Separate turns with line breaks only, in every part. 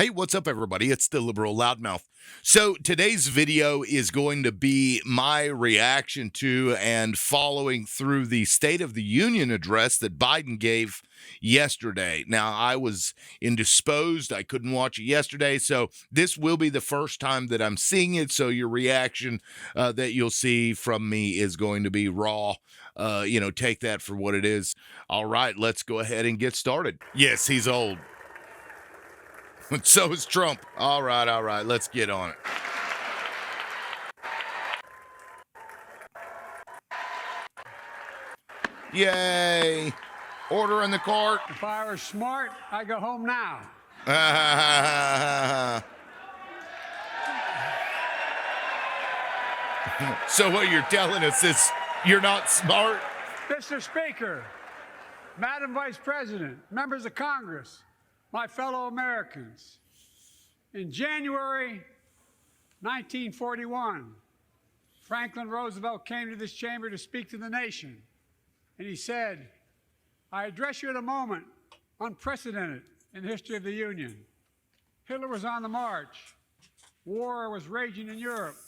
Hey, what's up, everybody? It's the Liberal Loudmouth. So today's video is going to be my reaction to and following through the State of the Union address that Biden gave yesterday. Now, I was indisposed. I couldn't watch it yesterday, so this will be the first time that I'm seeing it, so your reaction that you'll see from me is going to be raw. Take that for what it is. All right, let's go ahead and get started. Yes, he's old. So is Trump. All right. Let's get on it. Yay. Order in the court.
If I were smart, I'd go home now.
So what you're telling us is you're not smart?
Mr. Speaker, Madam Vice President, members of Congress, my fellow Americans, in January 1941, Franklin Roosevelt came to this chamber to speak to the nation, and he said, "I address you at a moment unprecedented in the history of the Union. Hitler was on the march. War was raging in Europe.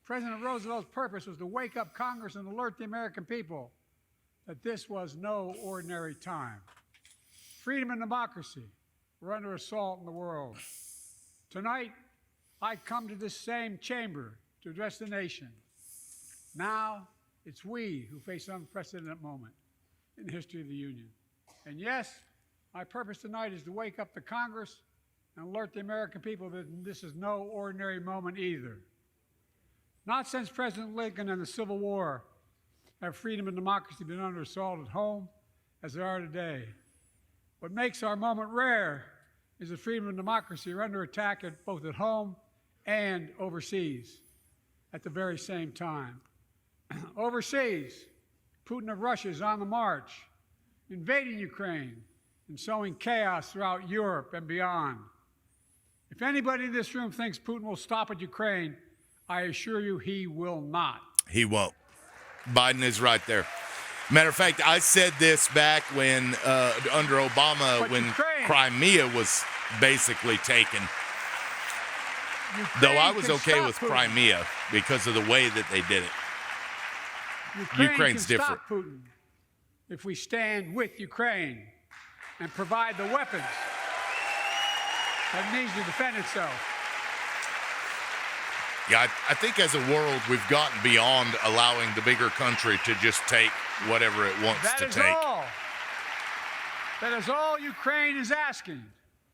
President Roosevelt's purpose was to wake up Congress and alert the American people that this was no ordinary time. Freedom and democracy were under assault in the world. Tonight, I come to this same chamber to address the nation. Now, it's we who face an unprecedented moment in the history of the Union. And yes, my purpose tonight is to wake up the Congress and alert the American people that this is no ordinary moment either. Not since President Lincoln and the Civil War have freedom and democracy been under assault at home as they are today. What makes our moment rare is that freedom and democracy are under attack both at home and overseas at the very same time. Overseas, Putin of Russia is on the march, invading Ukraine and sowing chaos throughout Europe and beyond. If anybody in this room thinks Putin will stop at Ukraine, I assure you he will not.
He won't. Biden is right there. Matter of fact, I said this back when, under Obama, when Crimea was basically taken. Though I was okay with Crimea because of the way that they did it. Ukraine's different.
Stop Putin if we stand with Ukraine and provide the weapons that it needs to defend itself.
Yeah, I think as a world, we've gotten beyond allowing the bigger country to just take whatever it wants to take.
That is all Ukraine is asking.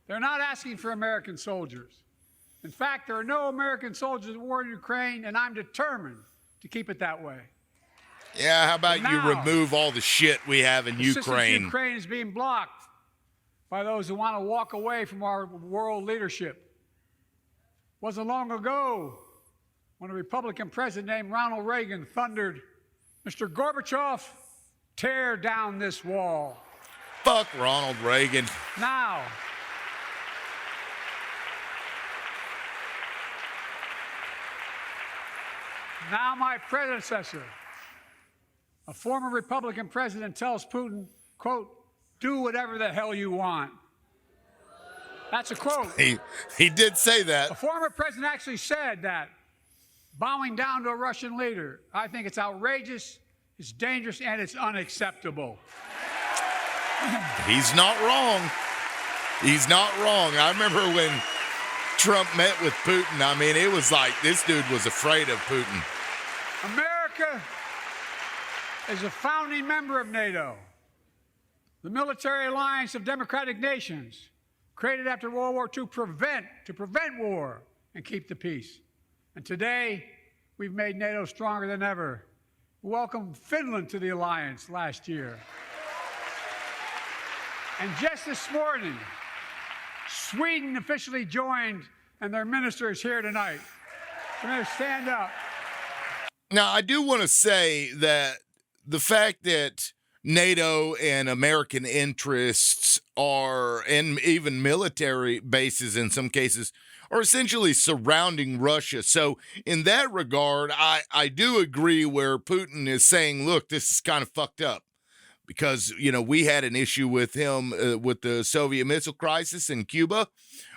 They're not asking for American soldiers. In fact, there are no American soldiers at war in Ukraine, and I'm determined to keep it that way.
Yeah, how about you remove all the shit we have in Ukraine?
Ukraine is being blocked by those who want to walk away from our world leadership. It wasn't long ago when a Republican president named Ronald Reagan thundered, "Mr. Gorbachev, tear down this wall."
Fuck Ronald Reagan.
Now my predecessor, a former Republican president, tells Putin, quote, "Do whatever the hell you want." That's a quote.
He did say that.
A former president actually said that, bowing down to a Russian leader. I think it's outrageous, it's dangerous, and it's unacceptable.
He's not wrong. He's not wrong. I remember when Trump met with Putin. I mean, it was like this dude was afraid of Putin.
America is a founding member of NATO, the military alliance of democratic nations created after World War II to prevent war and keep the peace. And today, we've made NATO stronger than ever. We welcomed Finland to the alliance last year. And just this morning, Sweden officially joined, and their minister is here tonight. I'm going to stand up.
Now, I do want to say that the fact that NATO and American interests are, and even military bases in some cases, are essentially surrounding Russia. So in that regard, I do agree where Putin is saying, look, this is kind of fucked up. Because, you know, we had an issue with him with the Soviet missile crisis in Cuba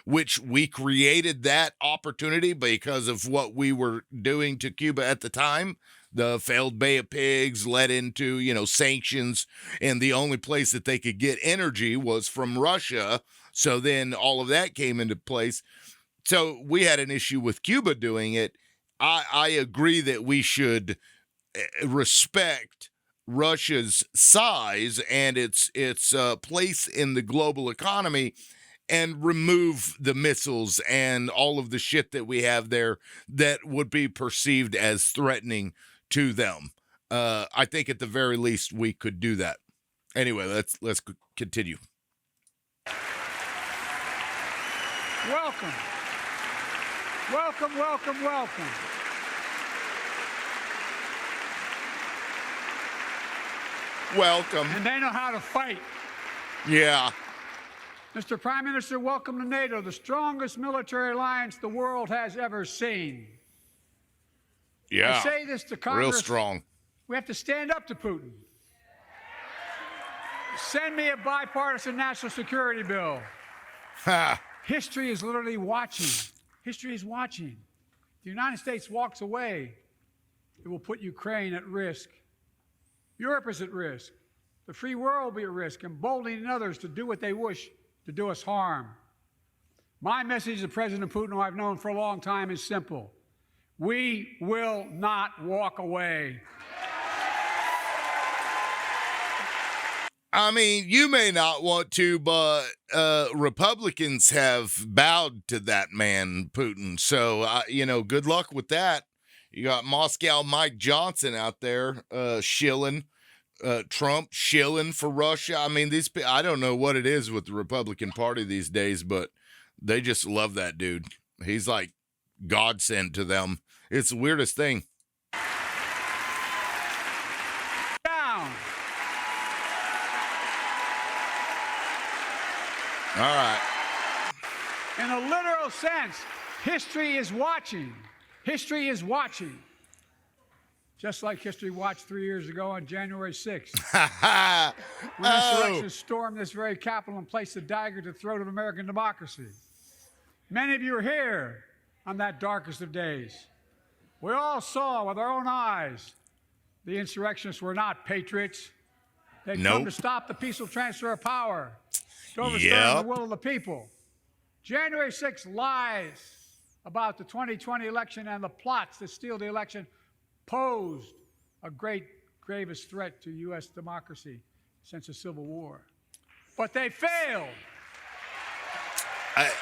which we created that opportunity because of what we were doing to Cuba at the time. The failed Bay of Pigs led into, sanctions, and the only place that they could get energy was from Russia. So then all of that came into place. So we had an issue with Cuba doing it. I agree that we should respect Russia's size and its place in the global economy and remove the missiles and all of the shit that we have there that would be perceived as threatening to them. I think at the very least we could do that. Anyway, let's continue.
Welcome. Welcome, welcome, welcome.
Welcome.
And they know how to fight.
Yeah.
Mr. Prime Minister, welcome to NATO, the strongest military alliance the world has ever seen.
Yeah.
I say this to Congress.
Real strong.
We have to stand up to Putin. Send me a bipartisan national security bill.
Ha.
History is literally watching. History is watching. If the United States walks away, it will put Ukraine at risk. Europe is at risk. The free world will be at risk, emboldening others to do what they wish to do us harm. My message to President Putin, who I've known for a long time, is simple. We will not walk away.
I mean, you may not want to, but Republicans have bowed to that man, Putin. So, good luck with that. You got Moscow Mike Johnson out there shilling, Trump shilling for Russia. I mean, I don't know what it is with the Republican Party these days, but they just love that dude. He's like godsend to them. It's the weirdest thing. All right.
In a literal sense, history is watching. History is watching. Just like history watched 3 years ago on January 6th. When insurrectionists stormed this very Capitol and placed a dagger to the throat of American democracy. Many of you were here on that darkest of days. We all saw with our own eyes the insurrectionists were not patriots. They'd come to stop the peaceful transfer of power, to overturn the will of the people. January 6th lies about the 2020 election and the plots that steal the election posed a gravest threat to U.S. democracy since the Civil War. But they failed.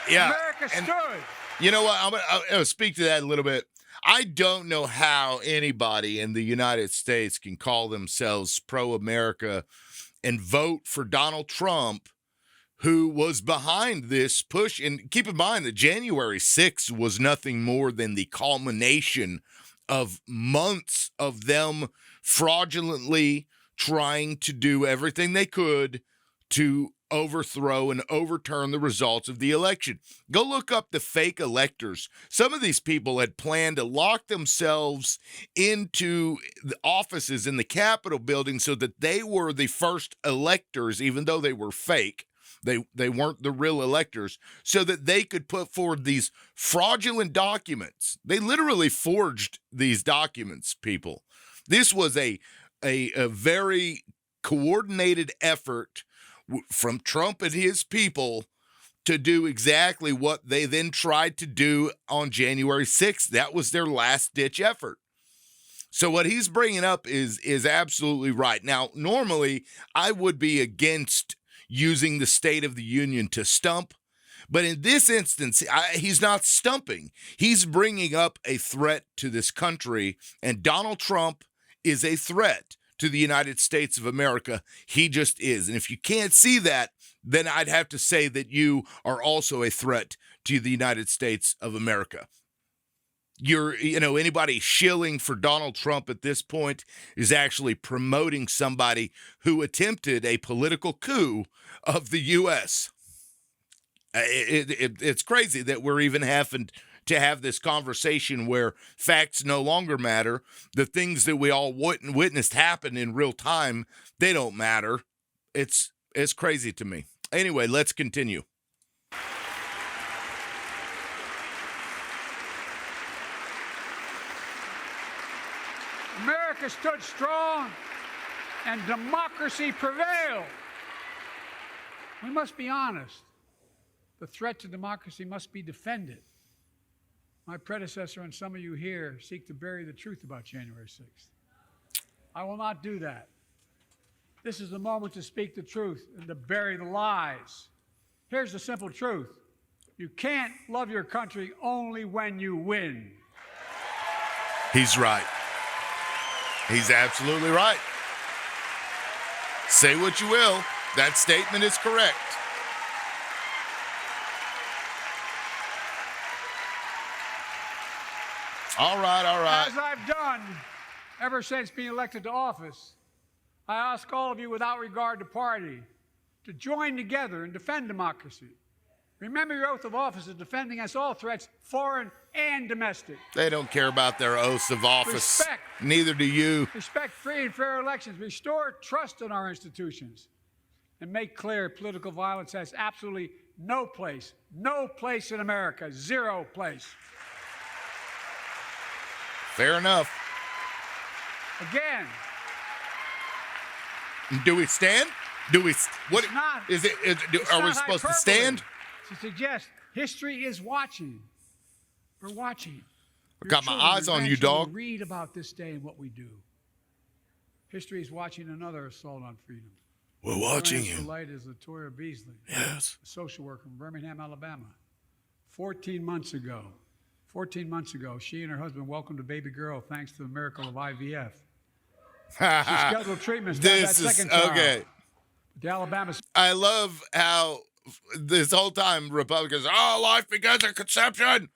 America stood.
You know what? I'm going to speak to that a little bit. I don't know how anybody in the United States can call themselves pro-America and vote for Donald Trump, who was behind this push. And keep in mind that January 6th was nothing more than the culmination of months of them fraudulently trying to do everything they could to overthrow and overturn the results of the election. Go look up the fake electors. Some of these people had planned to lock themselves into the offices in the Capitol building so that they were the first electors, even though they were fake. They weren't the real electors, so that they could put forward these fraudulent documents. They literally forged these documents, people. This was a very coordinated effort from Trump and his people to do exactly what they then tried to do on January 6th. That was their last-ditch effort. So what he's bringing up is absolutely right. Now, normally, I would be against using the State of the Union to stump, but in this instance, he's not stumping. He's bringing up a threat to this country, and Donald Trump is a threat to the United States of America. He just is. And if you can't see that, then I'd have to say that you are also a threat to the United States of America. Anybody shilling for Donald Trump at this point is actually promoting somebody who attempted a political coup of the U.S. It's crazy that we're even having to have this conversation where facts no longer matter. The things that we all witnessed happen in real time, they don't matter. It's crazy to me. Anyway, let's continue.
America stood strong and democracy prevailed. We must be honest. The threat to democracy must be defended. My predecessor and some of you here seek to bury the truth about January 6th. I will not do that. This is the moment to speak the truth and to bury the lies. Here's the simple truth. You can't love your country only when you win.
He's right. He's absolutely right. Say what you will. That statement is correct. All right, all right.
As I've done ever since being elected to office, I ask all of you without regard to party to join together and defend democracy. Remember your oath of office is defending against all threats, foreign and domestic.
They don't care about their oaths of office.
Respect.
Neither do you.
Respect free and fair elections. Restore trust in our institutions. And make clear political violence has absolutely no place in America. Zero place.
Fair enough.
Again.
Do we stand? Do we? What
It's not,
is it? Are we supposed to stand?
To suggest history is watching. We're watching.
I got my eyes on you, dog.
Read about this day and what we do. History is watching another assault on freedom.
We're watching you.
The light is Latoya Beasley,
Yes.
a social worker from Birmingham, Alabama. 14 months ago, she and her husband welcomed a baby girl thanks to the miracle of IVF. She scheduled treatments.
This is okay.
The Alabama.
I love how this whole time Republicans, life begins at conception.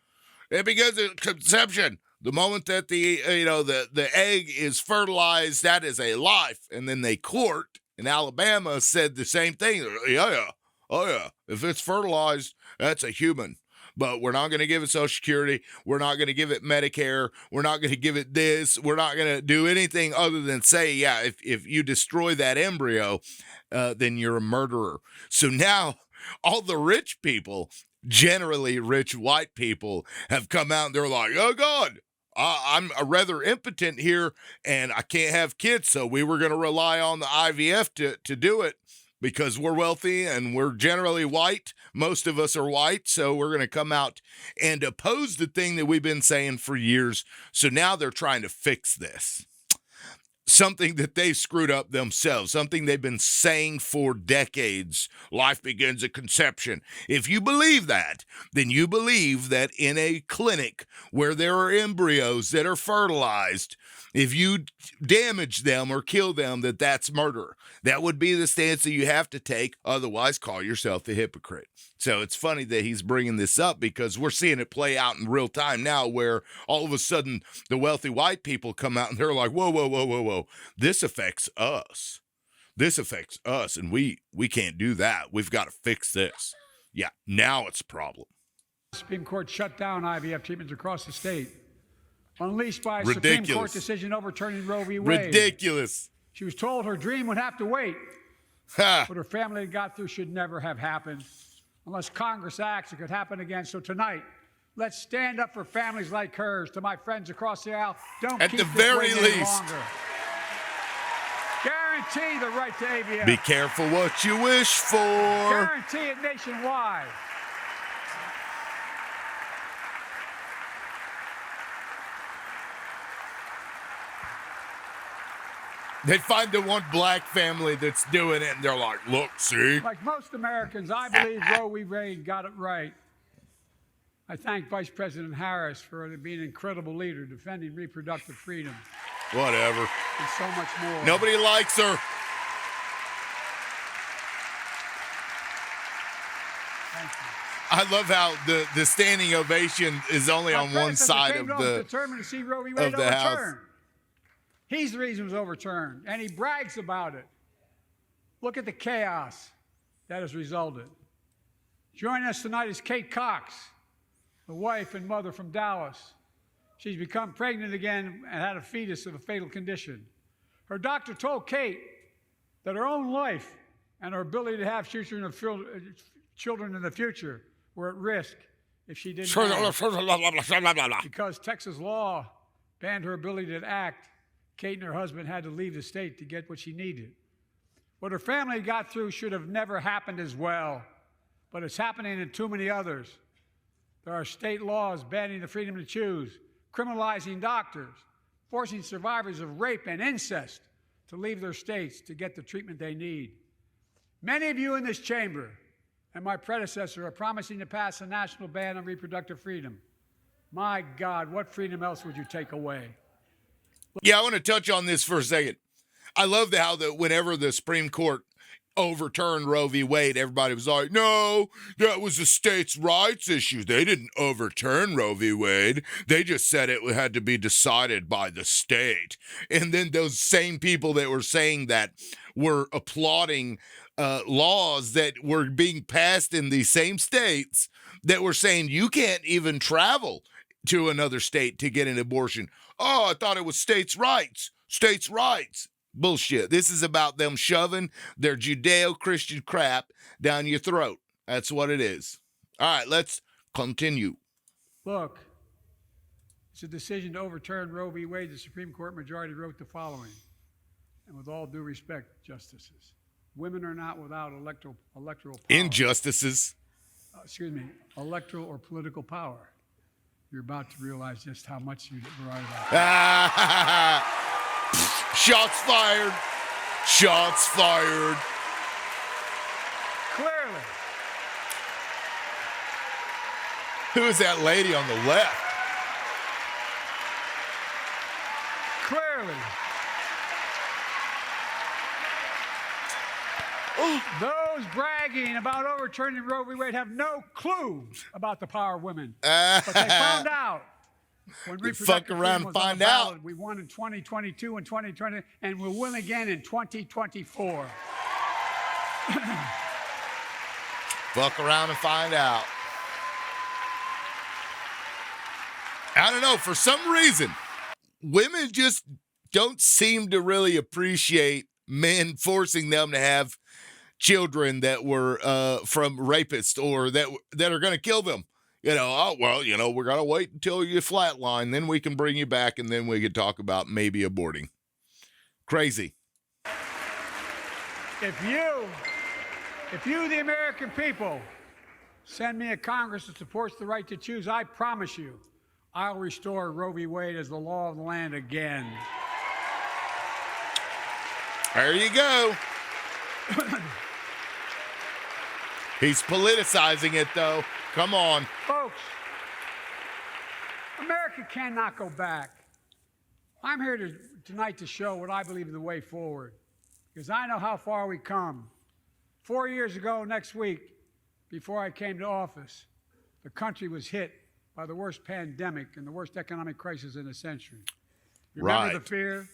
It begins at conception. The moment that the egg is fertilized, that is a life. And then they court in Alabama said the same thing. Yeah. Oh yeah. If it's fertilized, that's a human. But we're not going to give it Social Security. We're not going to give it Medicare. We're not going to give it this. We're not going to do anything other than say, yeah, if you destroy that embryo, then you're a murderer. So now all the rich people, generally rich white people, have come out and they're like, oh, God, I'm rather impotent here and I can't have kids. So we were going to rely on the IVF to do it. Because we're wealthy and we're generally white. Most of us are white, so we're going to come out and oppose the thing that we've been saying for years. So now they're trying to fix this. Something that they screwed up themselves, something they've been saying for decades. Life begins at conception. If you believe that, then you believe that in a clinic where there are embryos that are fertilized, if you damage them or kill them, that's murder. That would be the stance that you have to take. Otherwise, call yourself a hypocrite. So it's funny that he's bringing this up because we're seeing it play out in real time now where all of a sudden the wealthy white people come out and they're like, whoa. This affects us. This affects us, and we can't do that. We've got to fix this. Yeah, now it's a problem.
The Supreme Court shut down IVF treatments across the state. Unleashed by a Supreme Court decision overturning Roe v. Wade.
Ridiculous.
She was told her dream would have to wait. What her family had got through should never have happened. Unless Congress acts, it could happen again. So tonight, let's stand up for families like hers. To my friends across the aisle, don't
At
keep
the
this
very
waiting
least.
any longer. Guarantee the right to AVF.
Be careful what you wish for.
Guarantee it nationwide.
They find the one black family that's doing it, and they're like, look, see?
Like most Americans, I believe Roe v. Wade got it right. I thank Vice President Harris for being an incredible leader, defending reproductive freedom.
Whatever.
And so much more.
Nobody likes her.
Thank you.
I love how the standing ovation is only on one side of the
determined to see Roe v. Wade overturned. He's the reason it was overturned, and he brags about it. Look at the chaos that has resulted. Joining us tonight is Kate Cox, the wife and mother from Dallas. She's become pregnant again and had a fetus of a fatal condition. Her doctor told Kate that her own life and her ability to have children in the future were at risk if she didn't act, because Texas law banned her ability to act Kate and her husband had to leave the state to get what she needed. What her family got through should have never happened as well, but it's happening in too many others. There are state laws banning the freedom to choose, criminalizing doctors, forcing survivors of rape and incest to leave their states to get the treatment they need. Many of you in this chamber and my predecessor are promising to pass a national ban on reproductive freedom. My God, what freedom else would you take away?
Yeah, I want to touch on this for a second. I love how that whenever the Supreme Court overturned Roe v. Wade, everybody was like, no, that was a states' rights issue. They didn't overturn Roe v. Wade. They just said it had to be decided by the state. And then those same people that were saying that were applauding laws that were being passed in these same states that were saying you can't even travel to another state to get an abortion. Oh, I thought it was states' rights. States' rights. Bullshit. This is about them shoving their Judeo-Christian crap down your throat. That's what it is. All right, let's continue.
Look, it's a decision to overturn Roe v. Wade. The Supreme Court majority wrote the following, and with all due respect, justices, women are not without electoral power.
Injustices.
Electoral or political power. You're about to realize just how much you were right about that.
Shots fired. Shots fired.
Clearly.
Who is that lady on the left?
Clearly. Those bragging about overturning Roe v. Wade have no clue about the power of women. But they found out. When
fuck around and find out.
We won in 2022 and 2020, and we'll win again in 2024.
Fuck around and find out. I don't know. For some reason, women just don't seem to really appreciate men forcing them to have children that were from rapists or that are going to kill them. You know, oh, well, you know, we're going to wait until you flatline, then we can bring you back, and then we could talk about maybe aborting. Crazy.
If you, the American people, send me a Congress that supports the right to choose, I promise you, I'll restore Roe v. Wade as the law of the land again.
There you go. He's politicizing it, though. Come on.
Folks, America cannot go back. I'm here tonight to show what I believe is the way forward, because I know how far we come. 4 years ago next week, before I came to office, the country was hit by the worst pandemic and the worst economic crisis in a century. Remember the fear,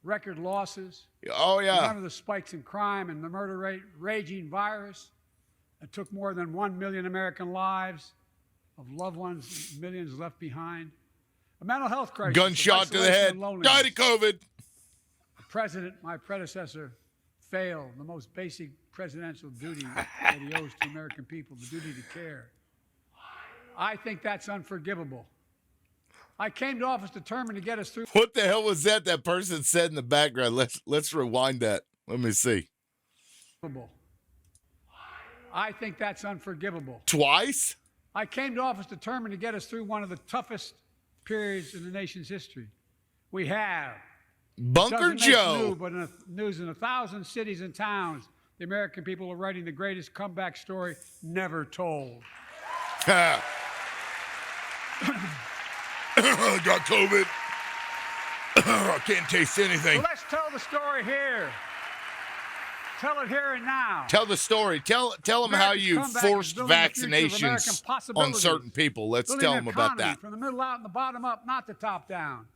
record losses?
Oh, yeah.
Remember the spikes in crime and the murder rate, raging virus that took more than 1 million American lives, of loved ones, millions left behind. A mental health crisis.
Gunshot to the head. Died of COVID.
The president, my predecessor, failed the most basic presidential duty that he owes to American people, the duty to care. I think that's unforgivable. I came to office determined to get us through.
What the hell was that person said in the background? Let's rewind that. Let me see.
I think that's unforgivable.
Twice?
I came to office determined to get us through one of the toughest periods in the nation's history. We have.
Bunker Joe.
But in news in 1,000 cities and towns, the American people are writing the greatest comeback story never told.
Got COVID. I can't taste anything.
So let's tell the story here. Tell it here and now.
Tell the story. Tell them how you forced vaccinations on certain people. Let's tell them about that.
From the middle out and the bottom up, not the top down.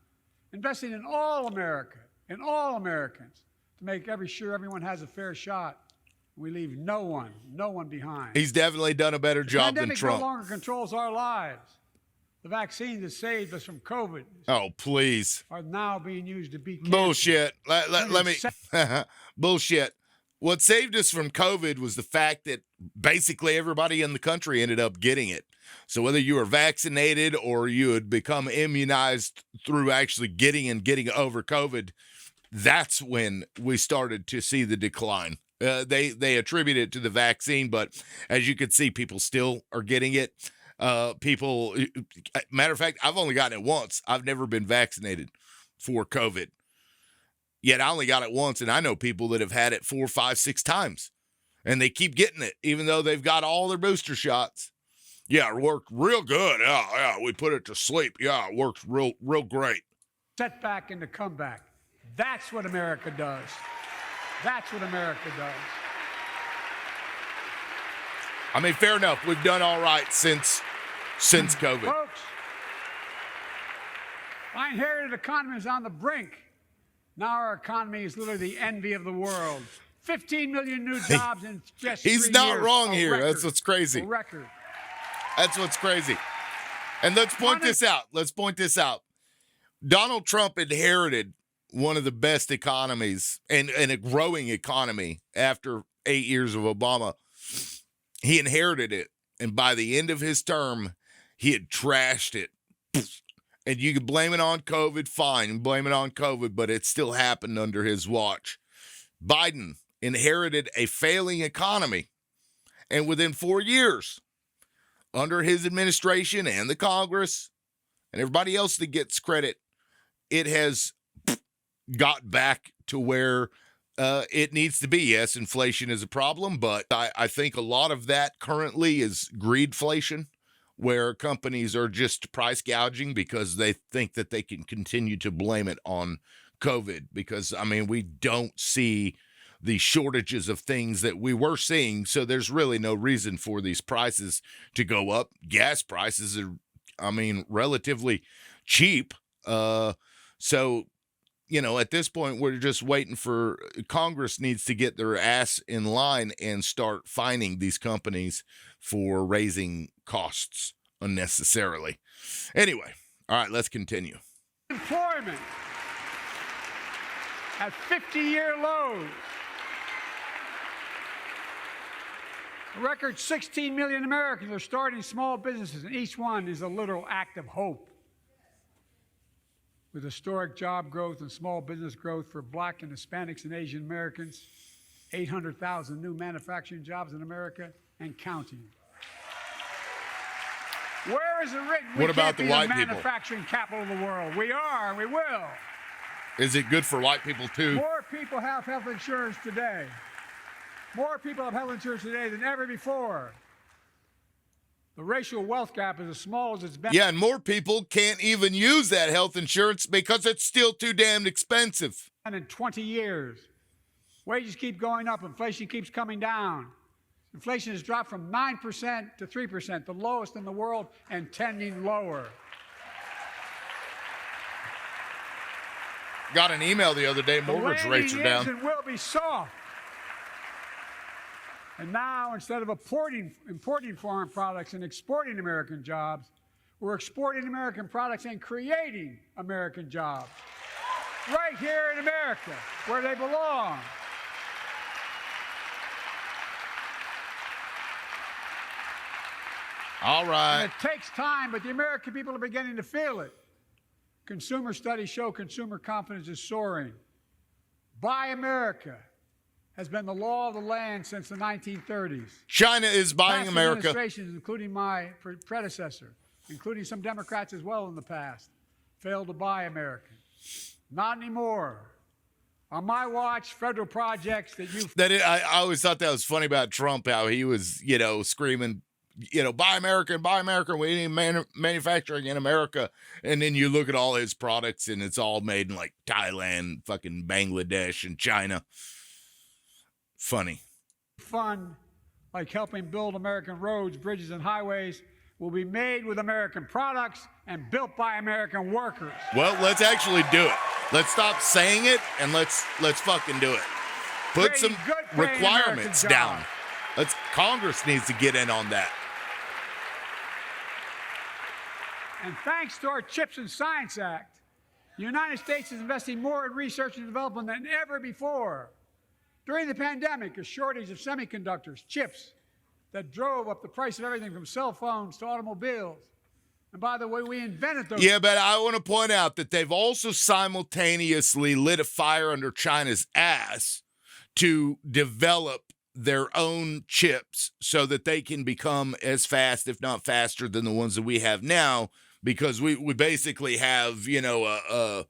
Investing in all America, in all Americans, to make sure everyone has a fair shot. We leave no one behind.
He's definitely done a better job than Trump.
The pandemic no longer controls our lives. The vaccines that saved us from COVID.
Oh, please.
Are now being used to beat cancer.
Bullshit. Let me. Bullshit. What saved us from COVID was the fact that basically everybody in the country ended up getting it. So whether you were vaccinated or you had become immunized through actually getting over COVID, that's when we started to see the decline. They attribute it to the vaccine, but as you can see, people still are getting it. Matter of fact, I've only gotten it once. I've never been vaccinated for COVID. Yet I only got it once, and I know people that have had it 4, 5, 6 times, and they keep getting it, even though they've got all their booster shots. Yeah, it worked real good. Yeah, we put it to sleep. Yeah, it works real great.
Setback and the comeback. That's what America does. That's what America does.
I mean, fair enough. We've done all right since COVID.
Folks, our inherited economy is on the brink. Now our economy is literally the envy of the world. 15 million new jobs in just 3 years.
He's not wrong here.
Record.
That's what's crazy.
A record.
That's what's crazy. And let's point this out. Donald Trump inherited one of the best economies and a growing economy after 8 years of Obama. He inherited it. And by the end of his term, he had trashed it. And you can blame it on COVID, fine, blame it on COVID, but it still happened under his watch. Biden inherited a failing economy. And within 4 years, under his administration and the Congress and everybody else that gets credit, it has got back to where it needs to be. Yes, inflation is a problem, but I think a lot of that currently is greedflation, where companies are just price gouging because they think that they can continue to blame it on COVID. Because, I mean, we don't see the shortages of things that we were seeing, so there's really no reason for these prices to go up. Gas prices are, I mean, relatively cheap. So, you know, at this point, we're just waiting for Congress needs to get their ass in line and start fining these companies for raising costs unnecessarily. Anyway, all right, let's continue.
Employment at 50-year lows. A record 16 million Americans are starting small businesses, and each one is a literal act of hope. With historic job growth and small business growth for Black and Hispanics and Asian Americans, 800,000 new manufacturing jobs in America and counting. Where is it written?
What about the white people?
Manufacturing capital of the world. We are, and we will.
Is it good for white people too?
More people have health insurance today. More people have health insurance today than ever before. The racial wealth gap is as small as it's been.
Yeah, and more people can't even use that health insurance because it's still too damn expensive.
And in 20 years, wages keep going up, inflation keeps coming down. Inflation has dropped from 9% to 3%, the lowest in the world and tending lower.
Got an email the other day, mortgage rates are down.
The landing is and will be soft. And now, instead of importing foreign products and exporting American jobs, we're exporting American products and creating American jobs. Right here in America, where they belong.
All right.
And it takes time, but the American people are beginning to feel it. Consumer studies show consumer confidence is soaring. Buy America has been the law of the land since the 1930s.
China is buying
Past
America.
Administrations, including my predecessor, including some Democrats as well in the past, failed to buy America. Not anymore. On my watch, federal projects
I always thought that was funny about Trump, how he was, screaming, buy American, we need manufacturing in America. And then you look at all his products and it's all made in like Thailand, fucking Bangladesh and China. Funny.
Fund, like helping build American roads, bridges, and highways, will be made with American products and built by American workers.
Well, let's actually do it. Let's stop saying it and let's fucking do it. Put some requirements down. Congress needs to get in on that.
And thanks to our CHIPS and Science Act, the United States is investing more in research and development than ever before. During the pandemic, a shortage of semiconductors, chips, that drove up the price of everything from cell phones to automobiles. And by the way, we invented those.
Yeah, but I want to point out that they've also simultaneously lit a fire under China's ass to develop their own chips so that they can become as fast, if not faster, than the ones that we have now, because we basically have, a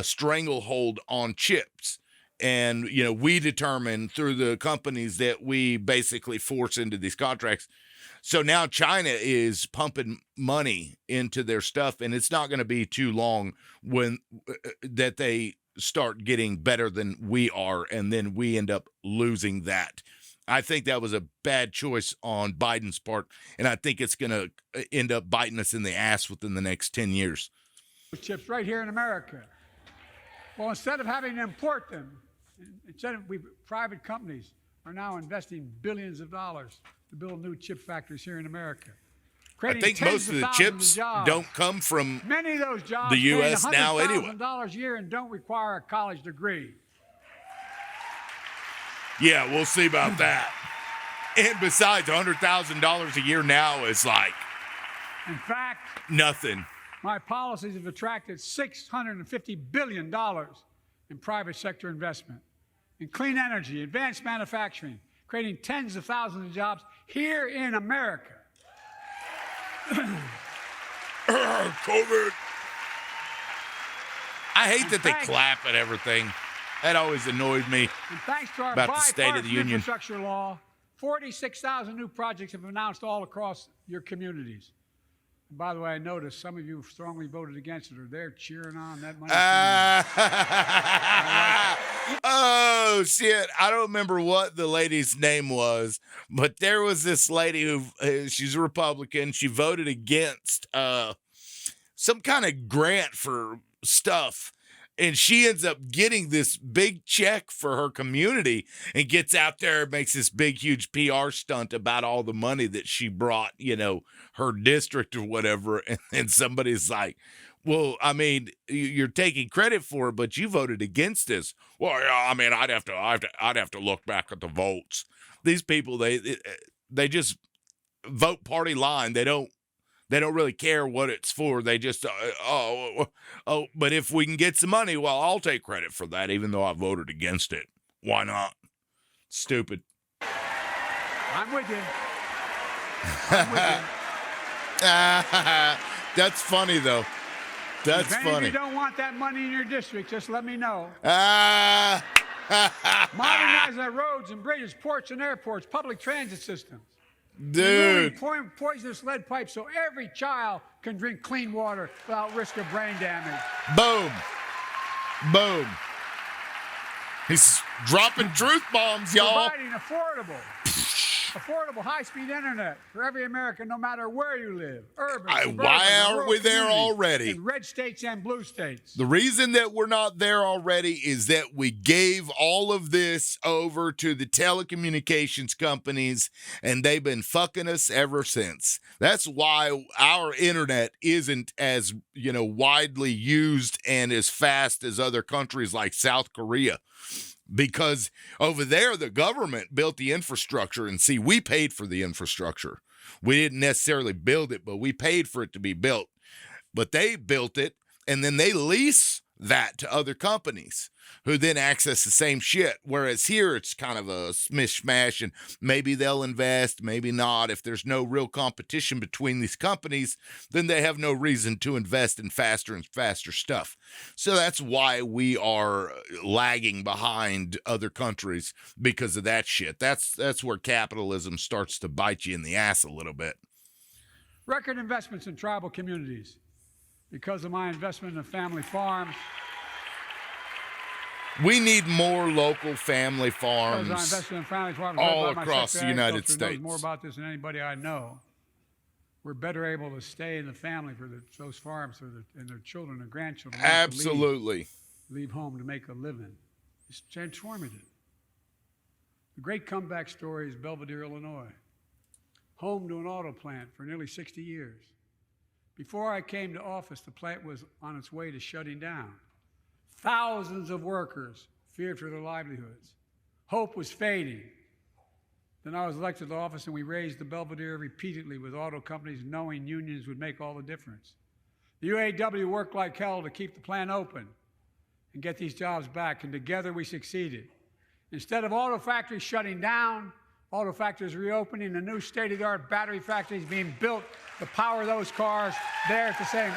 stranglehold on chips. And, we determine through the companies that we basically force into these contracts. So now China is pumping money into their stuff, and it's not going to be too long when that they start getting better than we are, and then we end up losing that. I think that was a bad choice on Biden's part, and I think it's going to end up biting us in the ass within the next 10 years.
Chips right here in America. Well, instead of having to import them, private companies are now investing billions of dollars to build new chip factories here in America.
I think most of the chips don't come from
many of those jobs
the U.S. now anyway.
$100,000 a year and don't require a college degree.
Yeah, we'll see about that. And besides, $100,000 a year now is like,
in fact,
nothing.
My policies have attracted $650 billion in private sector investment in clean energy, advanced manufacturing, creating tens of thousands of jobs here in America.
COVID. I hate that they clap at everything. That always annoyed me.
And thanks to our
about the State of the Union
infrastructure law, 46,000 new projects have been announced all across your communities. And by the way, I noticed some of you strongly voted against it, or they're cheering on that money.
Oh, shit. I don't remember what the lady's name was, but there was this lady who, she's a Republican. She voted against some kind of grant for stuff. And she ends up getting this big check for her community and gets out there and makes this big, huge PR stunt about all the money that she brought, her district or whatever. And somebody's like, well, I mean, you're taking credit for it, but you voted against this. Well, yeah, I mean, I'd have to look back at the votes. These people, they just vote party line. They don't really care what it's for. They just, but if we can get some money, well, I'll take credit for that, even though I voted against it. Why not? Stupid.
I'm with you.
That's funny, though. That's
funny. If you don't want that money in your district, just let me know. Modernize our roads and bridges, ports and airports, public transit systems.
Dude.
Poisonous lead pipes so every child can drink clean water without risk of brain damage.
Boom. Boom. He's dropping truth bombs, y'all.
Providing affordable, high-speed internet for every American, no matter where you live. Urban, suburban,
why aren't we there already?
In red states and blue states.
The reason that we're not there already is that we gave all of this over to the telecommunications companies, and they've been fucking us ever since. That's why our internet isn't as, widely used and as fast as other countries like South Korea. Because over there, the government built the infrastructure, and see, we paid for the infrastructure. We didn't necessarily build it, but we paid for it to be built. But they built it, and then they lease that to other companies who then access the same shit. Whereas here, it's kind of a smash, and maybe they'll invest, maybe not. If there's no real competition between these companies, then they have no reason to invest in faster and faster stuff. So that's why we are lagging behind other countries, because of that shit. That's where capitalism starts to bite you in the ass a little bit.
Record investments in tribal communities. Because of my investment in family farms.
We need more local family farms
Because I invested in family farms
all across the United States.
Knows more about this than anybody I know. We're better able to stay in the family for those farms and their children and grandchildren.
Absolutely.
Leave home to make a living. It's transformative. The great comeback story is Belvedere, Illinois. Home to an auto plant for nearly 60 years. Before I came to office, the plant was on its way to shutting down. Thousands of workers feared for their livelihoods. Hope was fading. Then I was elected to office, and we raised the Belvedere repeatedly with auto companies, knowing unions would make all the difference. The UAW worked like hell to keep the plant open and get these jobs back, and together we succeeded. Instead of auto factories shutting down, auto factories reopening, and new state-of-the-art battery factories being built to power those cars there at the same.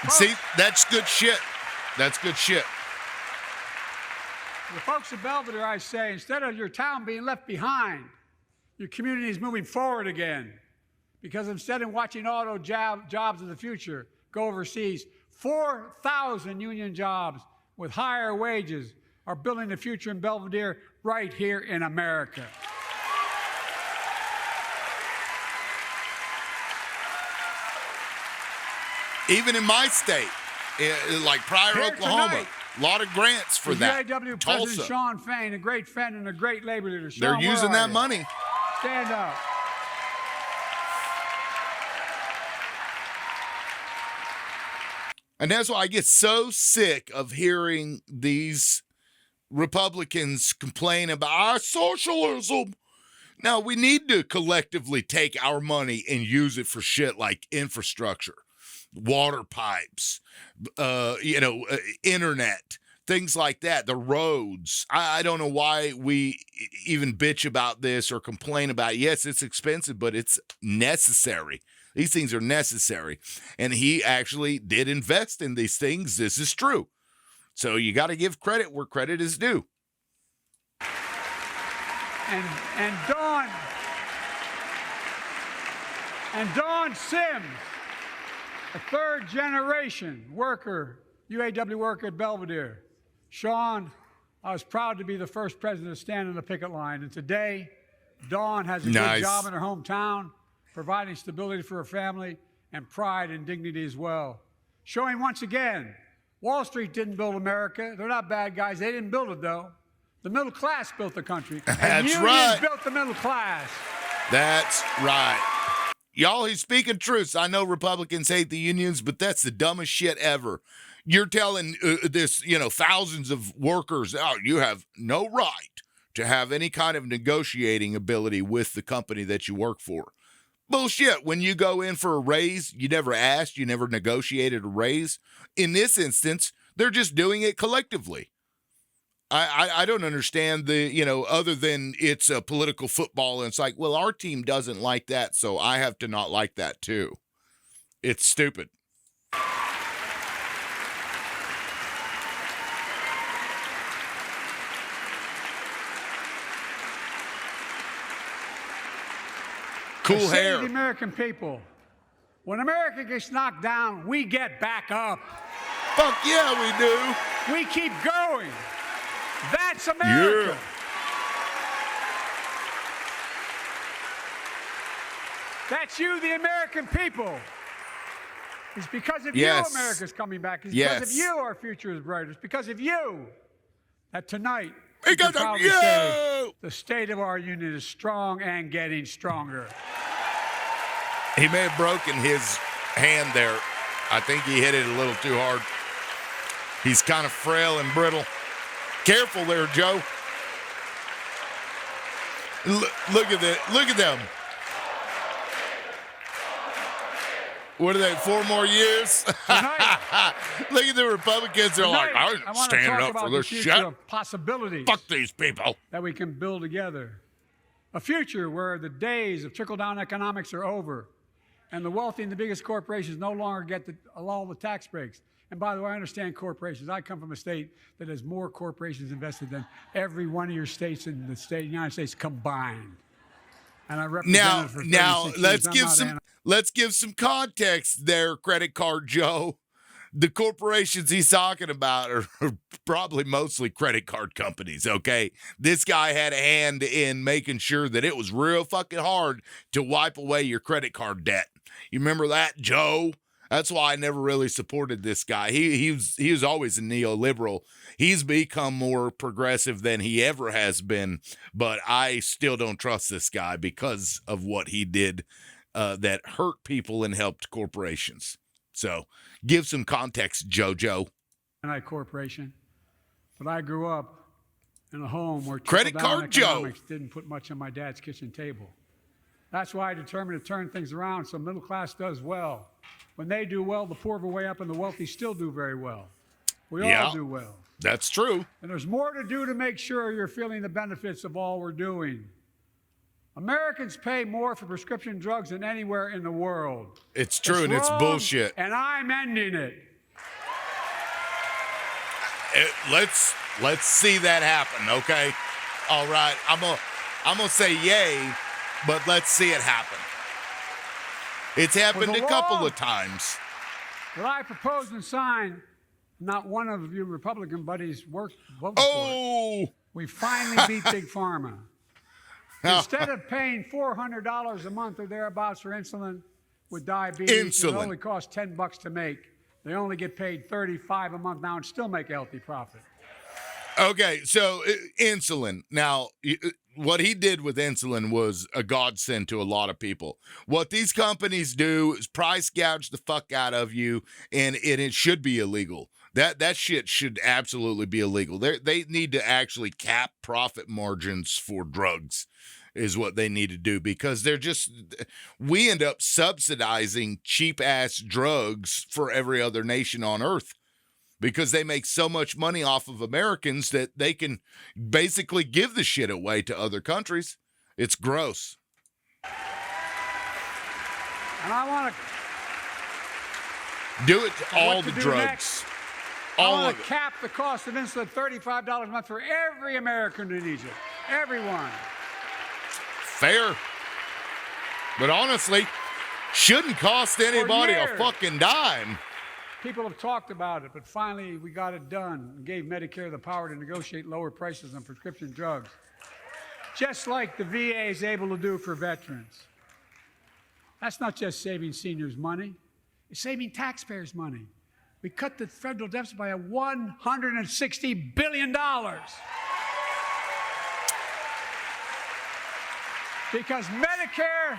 See, that's good shit. That's good shit.
The folks at Belvedere, I say, instead of your town being left behind, your community is moving forward again. Because instead of watching auto jobs of the future go overseas, 4,000 union jobs with higher wages are building the future in Belvedere right here in America.
Even in my state, like Pryor,
Here
Oklahoma,
tonight,
a lot of grants for that.
UAW
Tulsa.
President Shawn Fain, a great friend and a great labor leader.
They're
Shawn,
using
where are
that
you?
money.
Stand up.
And that's why I get so sick of hearing these Republicans complain about our socialism. Now, we need to collectively take our money and use it for shit like infrastructure, water pipes, internet, things like that, the roads. I don't know why we even bitch about this or complain about it. Yes, it's expensive, but it's necessary. These things are necessary. And he actually did invest in these things. This is true. So you got to give credit where credit is due.
And Dawn Sims, a third-generation worker, UAW worker at Belvedere. Shawn, I was proud to be the first president to stand on the picket line. And today, Dawn has a good job in her hometown, providing stability for her family and pride and dignity as well. Showing once again, Wall Street didn't build America. They're not bad guys. They didn't build it, though. The middle class built the country. And unions built the middle class.
That's right. Y'all, he's speaking truth. I know Republicans hate the unions, but that's the dumbest shit ever. You're telling this, thousands of workers, oh, you have no right to have any kind of negotiating ability with the company that you work for. Bullshit. When you go in for a raise, you never asked, you never negotiated a raise. In this instance, they're just doing it collectively. I don't understand other than it's a political football, and it's like, well, our team doesn't like that, so I have to not like that too. It's stupid. Cool hair.
The American people, when America gets knocked down, we get back up.
Fuck yeah, we do.
We keep going. That's America.
Yeah.
That's you, the American people. It's because of you America's coming back. It's because of you our future is brighter. It's because of you that tonight we can proudly say the state of our union is strong and getting stronger.
He may have broken his hand there. I think he hit it a little too hard. He's kind of frail and brittle. Careful there, Joe. Look at that. Look at them. What are they, 4 more years? Look at the Republicans. They're like, I'm standing up for this shit.
Possibilities
Fuck these people.
that we can build together. A future where the days of trickle-down economics are over and the wealthy and the biggest corporations no longer get all the tax breaks. And by the way, I understand corporations. I come from a state that has more corporations invested than every one of your states in the United States combined. And I represent it for 36 years.
Let's give some context there, Credit Card Joe. The corporations he's talking about are probably mostly credit card companies, okay? This guy had a hand in making sure that it was real fucking hard to wipe away your credit card debt. You remember that, Joe? That's why I never really supported this guy. He was always a neoliberal. He's become more progressive than he ever has been, but I still don't trust this guy because of what he did that hurt people and helped corporations. So give some context, JoJo.
corporation, but I grew up in a home where
Credit
trickle-down
Card Joe
economics didn't put much on my dad's kitchen table. That's why I determined to turn things around so middle class does well. When they do well, the poor go way up and the wealthy still do very well. We all do well.
That's true.
And there's more to do to make sure you're feeling the benefits of all we're doing. Americans pay more for prescription drugs than anywhere in the world.
It's true, and it's
wrong,
bullshit.
And I'm ending it.
Let's see that happen, okay? All right, I'm gonna say yay, but let's see it happen. It's happened a couple of times.
That I proposed and signed, not one of you Republican buddies voted for it. We finally beat Big Pharma. Instead of paying $400 a month or thereabouts for insulin with diabetes, it only costs $10 to make. They only get paid $35 a month now and still make a healthy profit.
Okay, so insulin. Now, what he did with insulin was a godsend to a lot of people. What these companies do is price gouge the fuck out of you, and it should be illegal. That shit should absolutely be illegal. They need to actually cap profit margins for drugs is what they need to do, because we end up subsidizing cheap ass drugs for every other nation on earth, because they make so much money off of Americans that they can basically give the shit away to other countries. It's gross.
And I want to
do it to all the drugs.
Next, I want to cap the cost of insulin at $35 a month for every American who needs it. Everyone.
Fair. But honestly, shouldn't cost anybody a fucking dime.
People have talked about it, but finally we got it done and gave Medicare the power to negotiate lower prices on prescription drugs, just like the VA is able to do for veterans. That's not just saving seniors money, it's saving taxpayers money. We cut the federal deficit by $160 billion. Because Medicare,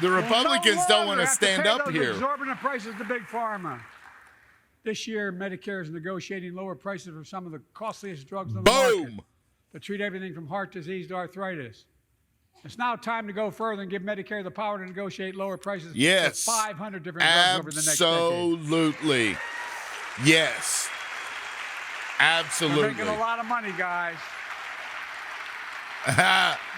the Republicans don't want to stand up here.
Exorbitant prices to Big Pharma. This year, Medicare is negotiating lower prices for some of the costliest drugs in the market to treat everything from heart disease to arthritis. It's now time to go further and give Medicare the power to negotiate lower prices for 500 different drugs over the next decade.
Absolutely. Yes. Absolutely.
They're making a lot of money, guys.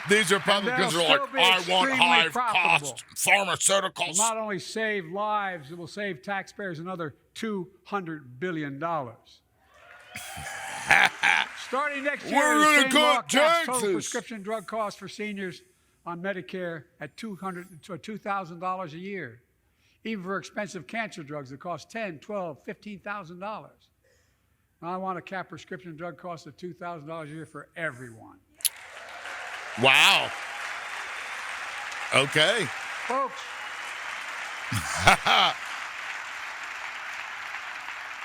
These Republicans are like, I want high-cost pharmaceuticals.
It will not only save lives, it will save taxpayers another $200 billion. Starting next year,
we're going to cut taxes.
Total prescription drug costs for seniors on Medicare at $2,000 a year. Even for expensive cancer drugs that cost $10,000, $12,000, $15,000. Now I want to cap prescription drug costs at $2,000 a year for everyone.
Wow. Okay.
Folks,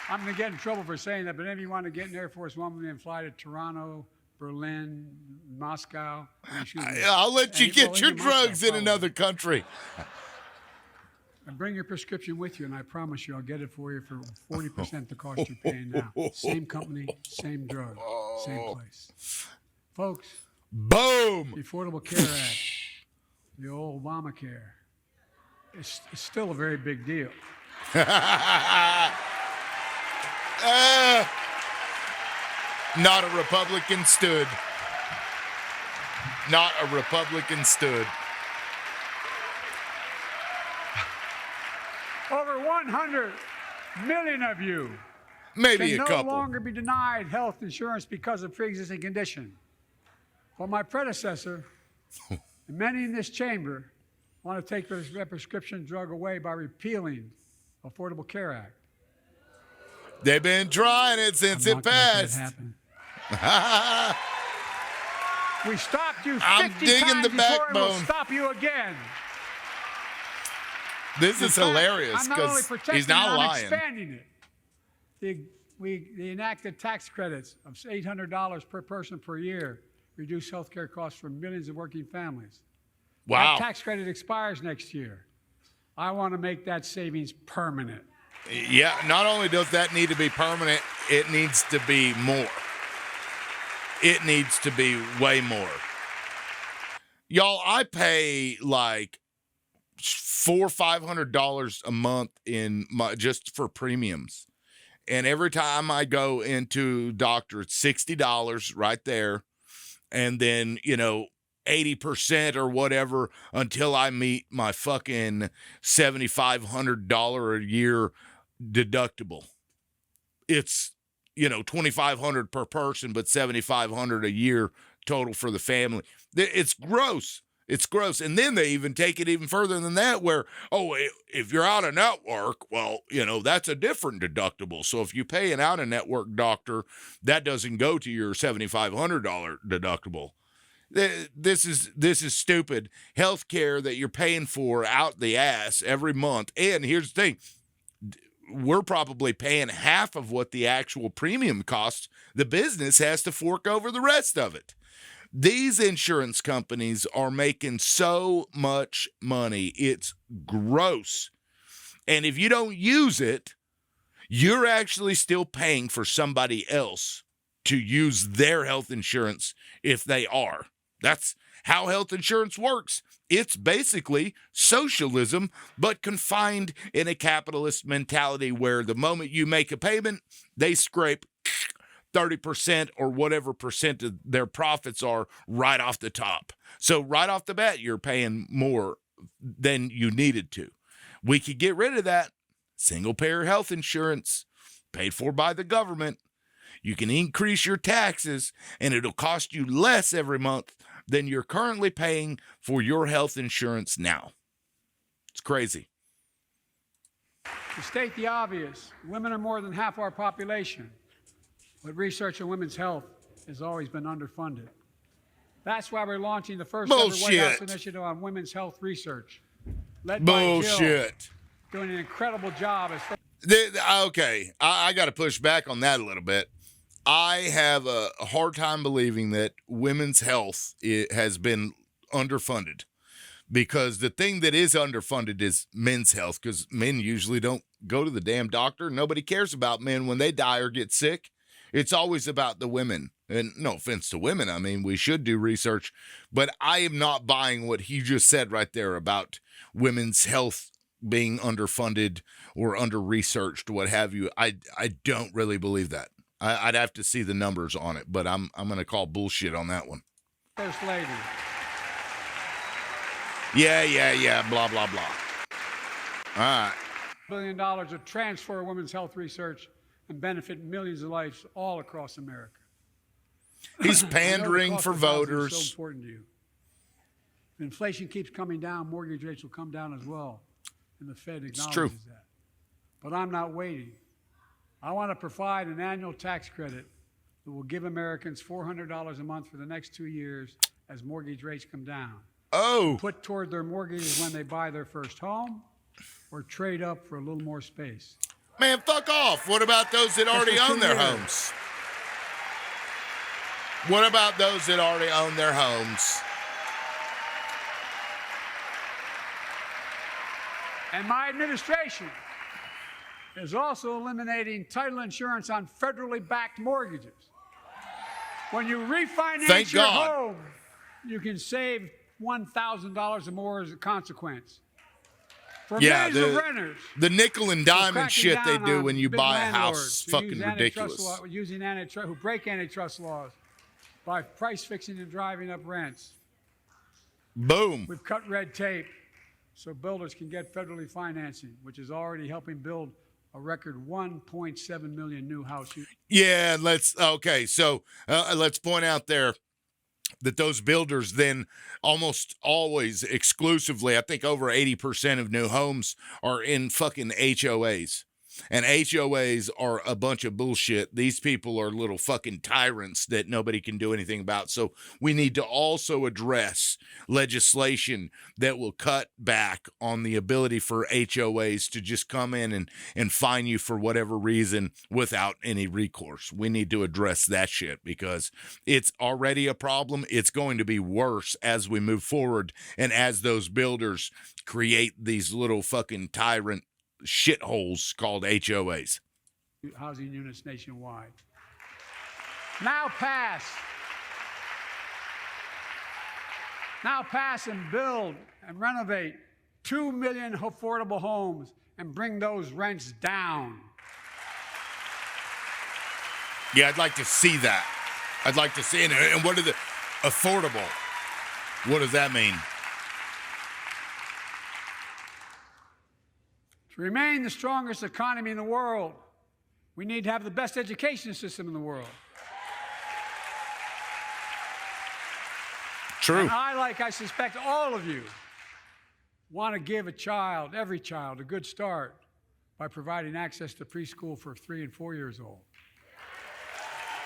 I'm going to get in trouble for saying that, but if you want to get an Air Force One and fly to Toronto, Berlin, Moscow.
I'll let you get your drugs in another country.
And bring your prescription with you, and I promise you I'll get it for you for 40% the cost you're paying now. Same company, same drug, same place. Folks.
Boom!
The Affordable Care Act, the old Obamacare, is still a very big deal.
Not a Republican stood. Not a Republican stood.
Over 100 million of you
maybe
can
a couple
no longer be denied health insurance because of pre-existing condition. Well, my predecessor, and many in this chamber, want to take this prescription drug away by repealing the Affordable Care Act.
They've been trying it since it passed.
We stopped you 50
I'm digging
times
the
before, and we'll
backbone.
stop you again.
This is hilarious because he's not lying.
I'm expanding it. We enacted tax credits of $800 per person per year, reduce health care costs for millions of working families.
Wow.
That tax credit expires next year. I want to make that savings permanent.
Yeah, not only does that need to be permanent, it needs to be more. It needs to be way more. Y'all, I pay like $400-500 a month in my just for premiums. And every time I go into doctor, it's $60 right there. And then, 80% or whatever until I meet my fucking $7,500 a year deductible. It's, $2,500 per person, but $7,500 a year total for the family. It's gross. It's gross. And then they even take it even further than that where, if you're out of network, well, that's a different deductible. So if you pay an out of network doctor, that doesn't go to your $7,500 deductible. This is stupid healthcare that you're paying for out the ass every month. And here's the thing. We're probably paying half of what the actual premium costs. The business has to fork over the rest of it. These insurance companies are making so much money. It's gross. And if you don't use it, you're actually still paying for somebody else to use their health insurance if they are. That's how health insurance works. It's basically socialism, but confined in a capitalist mentality where the moment you make a payment, they scrape 30% or whatever percent of their profits are right off the top. So right off the bat, you're paying more than you needed to. We could get rid of that. Single payer health insurance paid for by the government. You can increase your taxes and it'll cost you less every month than you're currently paying for your health insurance now. It's crazy.
To state the obvious, women are more than half our population, but research on women's health has always been underfunded. That's why we're launching the first ever White House initiative on women's health research. Led by Jill, doing an incredible job.
Okay, I got to push back on that a little bit. I have a hard time believing that women's health has been underfunded, because the thing that is underfunded is men's health, because men usually don't go to the damn doctor. Nobody cares about men when they die or get sick. It's always about the women. And no offense to women, I mean, we should do research, but I am not buying what he just said right there about women's health being underfunded or under-researched, what have you. I don't really believe that. I'd have to see the numbers on it, but I'm going to call bullshit on that one.
First lady.
Yeah, blah, blah, blah. All right.
$1 billion to transfer women's health research and benefit millions of lives all across America.
He's pandering for voters.
So important to you. If inflation keeps coming down, mortgage rates will come down as well, and the Fed acknowledges that. But I'm not waiting. I want to provide an annual tax credit that will give Americans $400 a month for the next 2 years as mortgage rates come down.
Oh.
Put toward their mortgages when they buy their first home or trade up for a little more space.
Man, fuck off. What about those that already own their homes? What about those that already own their homes?
And my administration is also eliminating title insurance on federally backed mortgages. When you refinance your home, you can save $1,000 or more as a consequence. For millions of renters,
the nickel and diamond shit they do when you buy a house is fucking ridiculous.
Who break antitrust laws by price fixing and driving up rents.
Boom.
We've cut red tape so builders can get federally financing, which is already helping build a record 1.7 million new houses.
Yeah, let's point out there that those builders then almost always exclusively, I think over 80% of new homes are in fucking HOAs. And HOAs are a bunch of bullshit. These people are little fucking tyrants that nobody can do anything about. So we need to also address legislation that will cut back on the ability for HOAs to just come in and fine you for whatever reason without any recourse. We need to address that shit because it's already a problem. It's going to be worse as we move forward and as those builders create these little fucking tyrant shitholes called HOAs.
Housing units nationwide. Now pass and build and renovate 2 million affordable homes and bring those rents down.
Yeah, I'd like to see that. I'd like to see it. And what are the affordable? What does that mean?
To remain the strongest economy in the world, we need to have the best education system in the world.
True.
And I suspect all of you, want to give every child, a good start by providing access to preschool for 3 and 4 years old.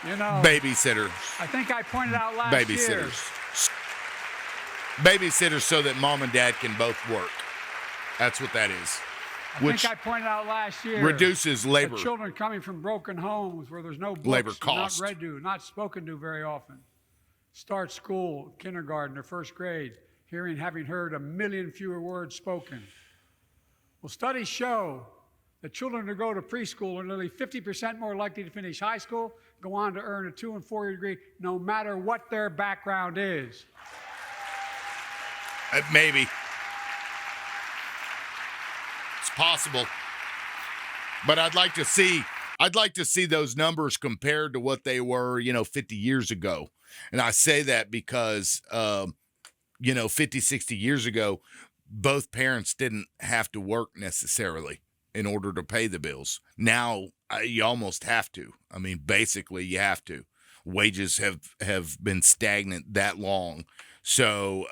You know,
babysitters.
I think I pointed out last year.
Babysitters so that mom and dad can both work. That's what that is.
I think I pointed out last year.
Reduces labor.
The children coming from broken homes where there's no books,
labor cost.
not read to, not spoken to very often. Start school, kindergarten, or first grade, having heard 1 million fewer words spoken. Well, studies show that children who go to preschool are nearly 50% more likely to finish high school, go on to earn a 2- and 4-year degree, no matter what their background is.
Maybe. It's possible. But I'd like to see those numbers compared to what they were, 50 years ago. And I say that because, 50, 60 years ago, both parents didn't have to work necessarily in order to pay the bills. Now, you almost have to. I mean, basically, you have to. Wages have been stagnant that long. So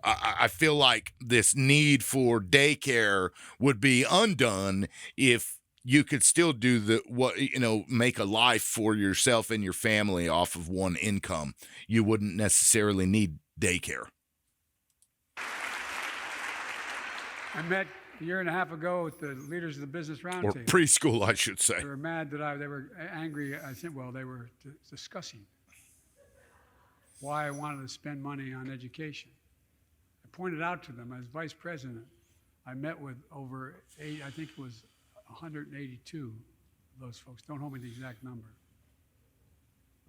I feel like this need for daycare would be undone if you could still do make a life for yourself and your family off of one income. You wouldn't necessarily need daycare.
I met a year and a half ago with the leaders of the Business Roundtable.
Or preschool, I should say.
They were mad that they were angry. I think, they were discussing why I wanted to spend money on education. I pointed out to them as vice president, I met with over 182 of those folks. Don't hold me to the exact number.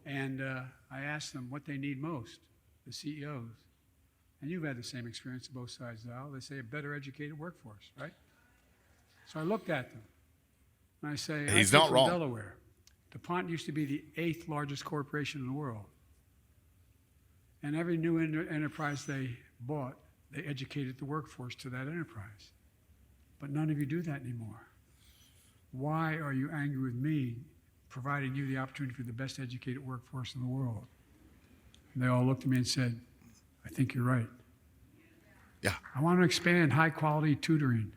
And I asked them what they need most, the CEOs. And you've had the same experience on both sides of the aisle. They say a better educated workforce, right? So I looked at them and I say,
he's not wrong.
Delaware. DuPont used to be the 8th largest corporation in the world. And every new enterprise they bought, they educated the workforce to that enterprise. But none of you do that anymore. Why are you angry with me providing you the opportunity for the best educated workforce in the world? And they all looked at me and said, I think you're right.
Yeah.
I want to expand high-quality tutoring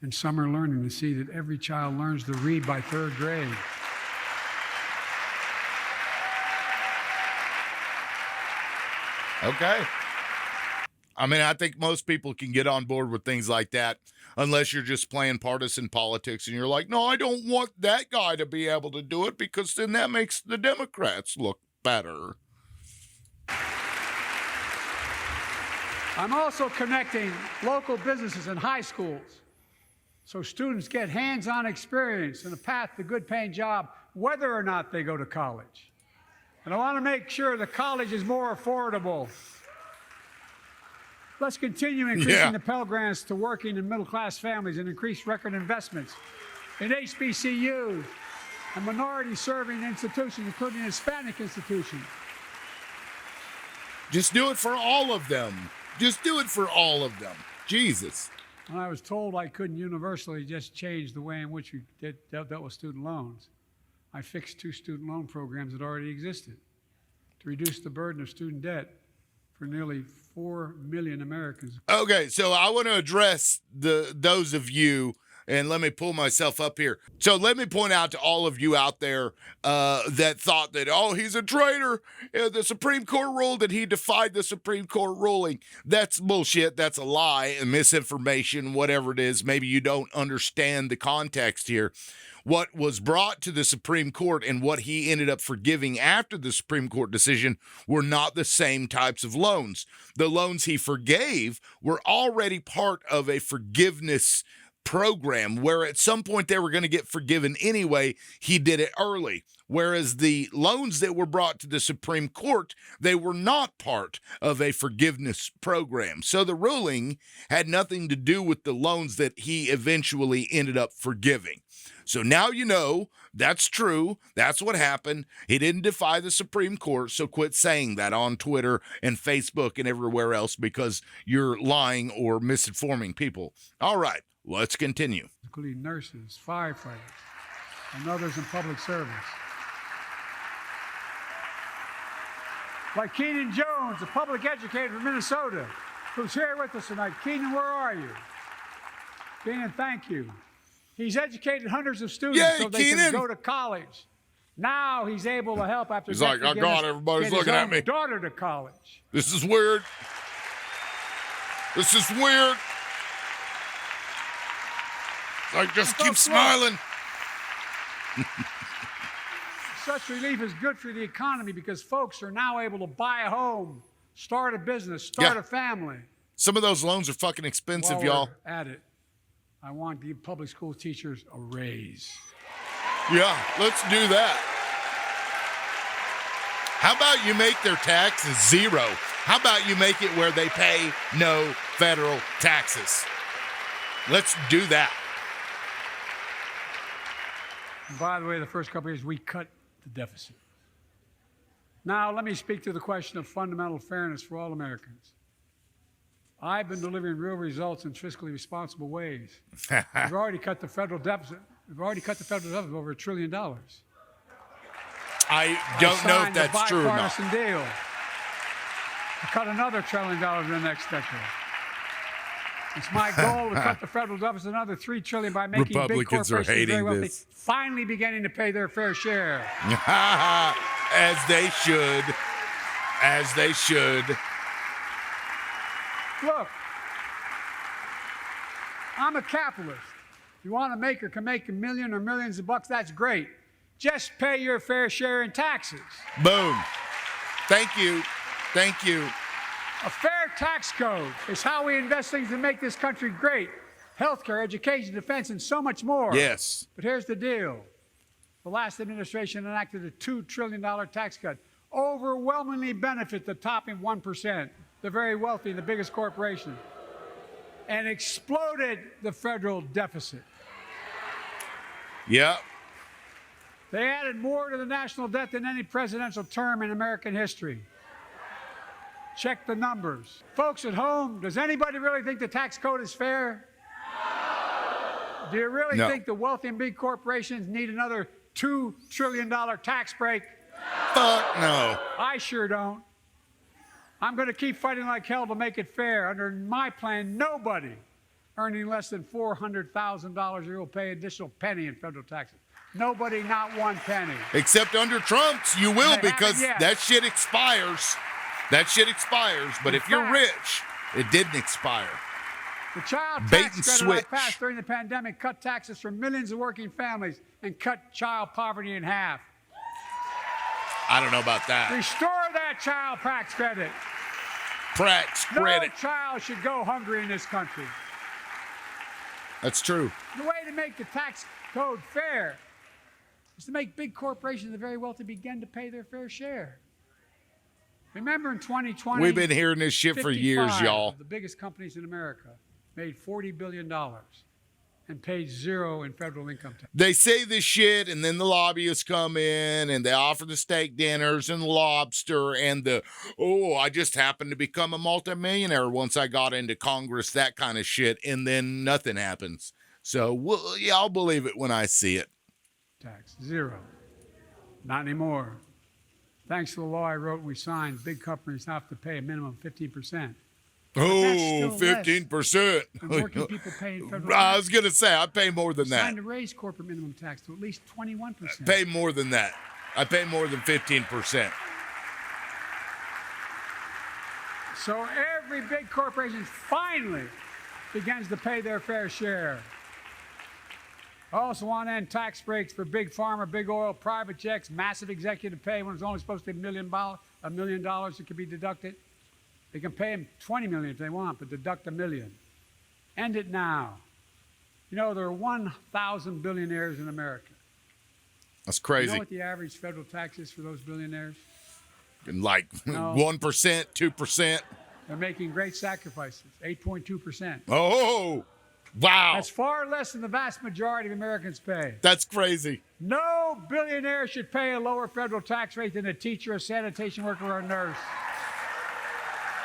and summer learning to see that every child learns to read by 3rd grade.
Okay. I mean, I think most people can get on board with things like that unless you're just playing partisan politics and you're like, no, I don't want that guy to be able to do it because then that makes the Democrats look better.
I'm also connecting local businesses and high schools so students get hands-on experience and a path to a good-paying job whether or not they go to college. And I want to make sure the college is more affordable. Let's continue increasing the Pell Grants to working and middle-class families and increase record investments in HBCUs and minority-serving institutions, including Hispanic institutions.
Just do it for all of them. Just do it for all of them. Jesus.
When I was told I couldn't universally just change the way in which we dealt with student loans, I fixed 2 student loan programs that already existed to reduce the burden of student debt for nearly 4 million Americans.
Okay, so I want to address those of you, and let me pull myself up here. So let me point out to all of you out there that thought that, oh, he's a traitor. The Supreme Court ruled that he defied the Supreme Court ruling. That's bullshit. That's a lie and misinformation, whatever it is. Maybe you don't understand the context here. What was brought to the Supreme Court and what he ended up forgiving after the Supreme Court decision were not the same types of loans. The loans he forgave were already part of a forgiveness program where at some point they were going to get forgiven anyway. He did it early. Whereas the loans that were brought to the Supreme Court, they were not part of a forgiveness program. So the ruling had nothing to do with the loans that he eventually ended up forgiving. So now you know that's true. That's what happened. He didn't defy the Supreme Court, so quit saying that on Twitter and Facebook and everywhere else because you're lying or misinforming people. All right, let's continue.
Including nurses, firefighters, and others in public service. Like Keenan Jones, a public educator from Minnesota, who's here with us tonight. Keenan, where are you? Keenan, thank you. He's educated hundreds of students so they can go to college. Now he's able to help after
he's like, oh God, everybody's looking at me.
Daughter to college.
This is weird. This is weird. Like, just keep smiling.
Such relief is good for the economy because folks are now able to buy a home, start a business, start a family.
Some of those loans are fucking expensive, y'all.
At it, I want to give public school teachers a raise.
Yeah, let's do that. How about you make their taxes zero? How about you make it where they pay no federal taxes? Let's do that.
And by the way, the first couple of years, we cut the deficit. Now, let me speak to the question of fundamental fairness for all Americans. I've been delivering real results in fiscally responsible ways. We've already cut the federal deficit. We've already cut the federal deficit over $1 trillion.
I don't know if that's true or not.
A bipartisan deal to cut another $1 trillion in the next decade. It's my goal to cut the federal deficit another $3 trillion by making
Republicans
big corporations
are hating
very wealthy,
this.
finally beginning to pay their fair share.
As they should. As they should.
Look, I'm a capitalist. If you want to make or can make $1 million or millions of bucks, that's great. Just pay your fair share in taxes.
Boom. Thank you. Thank you.
A fair tax code is how we invest things to make this country great. Healthcare, education, defense, and so much more.
Yes.
But here's the deal. The last administration enacted a $2 trillion tax cut. Overwhelmingly benefit the top 1%, the very wealthy and the biggest corporations, and exploded the federal deficit.
Yep.
They added more to the national debt than any presidential term in American history. Check the numbers. Folks at home, does anybody really think the tax code is fair? No. Do you really think the wealthy and big corporations need another $2 trillion tax break?
Fuck no.
I sure don't. I'm going to keep fighting like hell to make it fair. Under my plan, nobody earning less than $400,000 a year will pay an additional penny in federal taxes. Nobody, not one penny.
Except under Trump's, you will, because that shit expires. That shit expires. But if you're rich, it didn't expire.
The child tax credit I passed during the pandemic cut taxes for millions of working families and cut child poverty in half.
I don't know about that.
Restore that child tax credit. No child should go hungry in this country.
That's true.
The way to make the tax code fair is to make big corporations, the very wealthy, begin to pay their fair share. Remember in 2020,
we've been hearing this shit for years, y'all.
The biggest companies in America made $40 billion and paid zero in federal income tax.
They say this shit, and then the lobbyists come in, and they offer the steak dinners and the lobster and the, I just happened to become a multimillionaire once I got into Congress, that kind of shit, and then nothing happens. So, I'll believe it when I see it.
Tax, zero. Not anymore. Thanks to the law I wrote and we signed, big companies have to pay a minimum of 15%.
Oh, 15%.
Working people paying federal tax.
I was going to say, I pay more than that.
Signed to raise corporate minimum tax to at least 21%.
I pay more than that. I pay more than 15%.
So every big corporation finally begins to pay their fair share. I also want to end tax breaks for big pharma, big oil, private jets, massive executive pay when it's only supposed to be $1 million that can be deducted. They can pay them $20 million if they want, but deduct $1 million. End it now. You know, there are 1,000 billionaires in America.
That's
You
crazy.
know what the average federal tax is for those billionaires?
Like
No.
1%, 2%.
They're making great sacrifices, 8.2%.
Oh, wow.
That's far less than the vast majority of Americans pay.
That's crazy.
No billionaire should pay a lower federal tax rate than a teacher, a sanitation worker, or a nurse.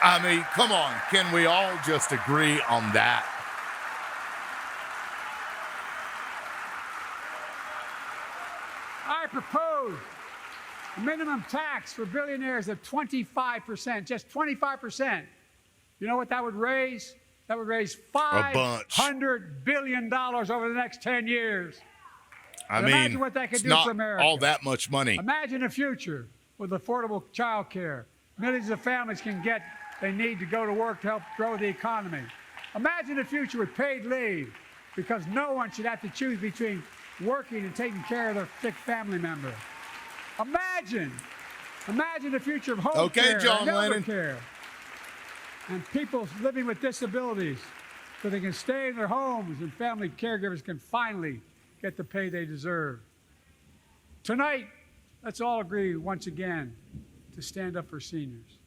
I mean, come on. Can we all just agree on that?
I propose a minimum tax for billionaires of 25%, just 25%. You know what that would raise? That would raise $500 billion over the next 10 years.
I
Imagine
mean,
what that could
it's
do
not
for America.
all that much money.
Imagine a future with affordable child care. Millions of families can get they need to go to work to help grow the economy. Imagine a future with paid leave, because no one should have to choose between working and taking care of their sick family member. Imagine the future of home care
John
and elder
Lennon.
care, and people living with disabilities, so they can stay in their homes and family caregivers can finally get the pay they deserve. Tonight, let's all agree once again to stand up for seniors.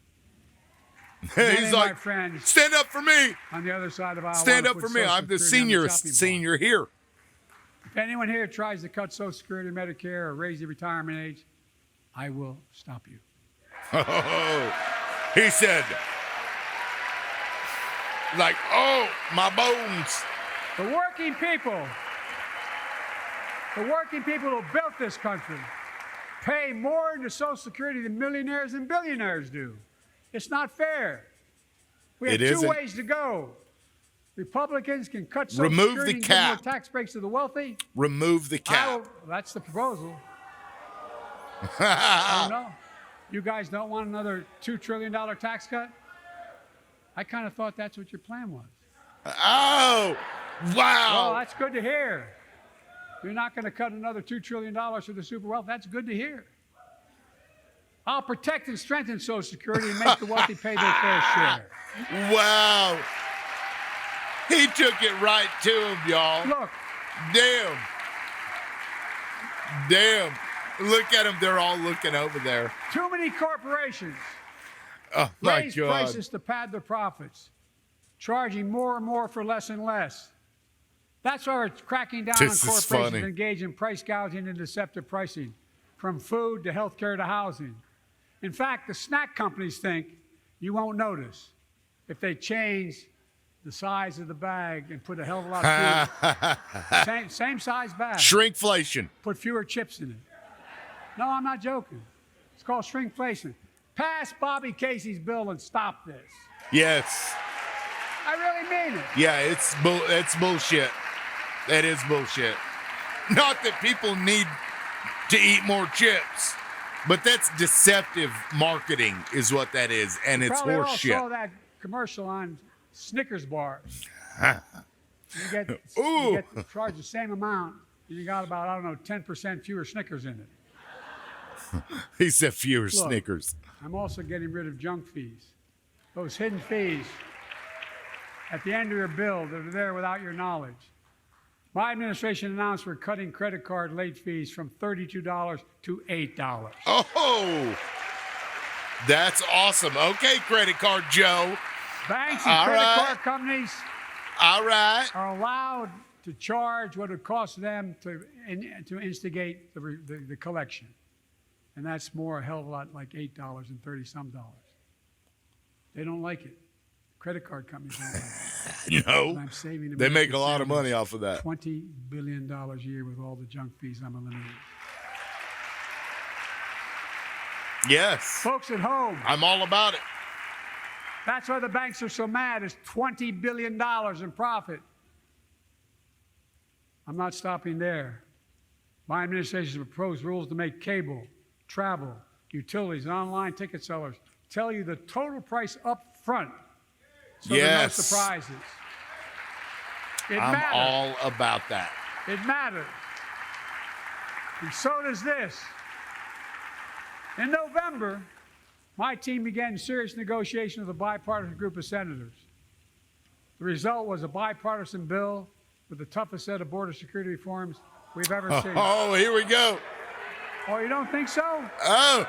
He's
My
like,
friends
stand up for me.
on the other side of the aisle
Stand
wanna
up
put
for me.
Social
I'm the
Security on the chopping block.
senior here.
If anyone here tries to cut Social Security, Medicare, or raise the retirement age, I will stop you.
Oh, he said, like, oh, my bones.
The working people who built this country pay more into Social Security than millionaires and billionaires do. It's not fair. We have
It
two
isn't.
ways to go. Republicans can cut Social
Remove
Security
the
and give more
cap.
tax breaks to the wealthy.
Remove the cap.
That's the proposal. I don't know. You guys don't want another $2 trillion tax cut? I kind of thought that's what your plan was.
Oh,
Well,
wow.
that's good to hear. You're not going to cut another $2 trillion for the super wealth. That's good to hear. I'll protect and strengthen Social Security and make the wealthy pay their fair share.
Wow. He took it right to him, y'all.
Look,
Damn. Damn. Look at them. They're all looking over there.
too many corporations
Oh, my
raise
God.
prices to pad their profits, charging more and more for less and less. That's why we're cracking down
This
on
is
corporations
funny.
engaged in price gouging and deceptive pricing, from food to healthcare to housing. In fact, the snack companies think you won't notice if they change the size of the bag and put a hell of a lot of food. same size bag.
Shrinkflation.
Put fewer chips in it. No, I'm not joking. It's called shrinkflation. Pass Bobby Casey's bill and stop this.
Yes.
I really mean it.
Yeah, it's bullshit. That is bullshit. Not that people need to eat more chips, but that's deceptive marketing is what that is, and it's
Probably all
horse
saw
shit.
that commercial on Snickers bars. You get
Ooh.
charged the same amount, and you got about, 10% fewer Snickers in it.
He said fewer
Look.
Snickers.
I'm also getting rid of junk fees. Those hidden fees at the end of your bill that are there without your knowledge. My administration announced we're cutting credit card late fees from $32 to $8.
Oh, that's awesome. Okay, credit card Joe.
Banks and
All
credit
right.
card companies
All right.
are allowed to charge what it costs them to instigate the collection. And that's more, a hell of a lot, like $8 and 30-some dollars. They don't like it. Credit card companies don't like it.
No,
And I'm saving
they make a
American
lot of money
families
off of that.
$20 billion a year with all the junk fees I'm eliminating.
Yes,
Folks at home,
I'm all about it.
that's why the banks are so mad. It's $20 billion in profit. I'm not stopping there. My administration has proposed rules to make cable, travel, utilities, and online ticket sellers tell you the total price up front, so there are no
Yes.
surprises. It
I'm
matters.
all about that.
It matters. And so does this. In November, my team began serious negotiation with a bipartisan group of senators. The result was a bipartisan bill with the toughest set of border security reforms we've ever seen.
Oh, here we go.
Oh, you don't think so?
Oh,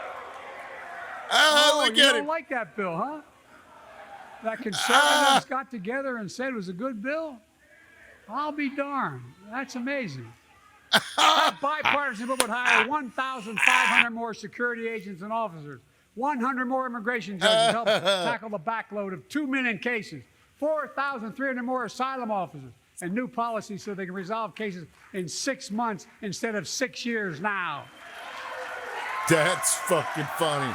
look
you
at
don't
him.
like that bill, huh? That conservatives got together and said it was a good bill? I'll be darned. That's amazing. That bipartisan bill would hire 1,500 more security agents and officers, 100 more immigration judges to help tackle the backload of 2 million cases, 4,300 more asylum officers, and new policies so they can resolve cases in 6 months instead of 6 years now.
That's fucking funny.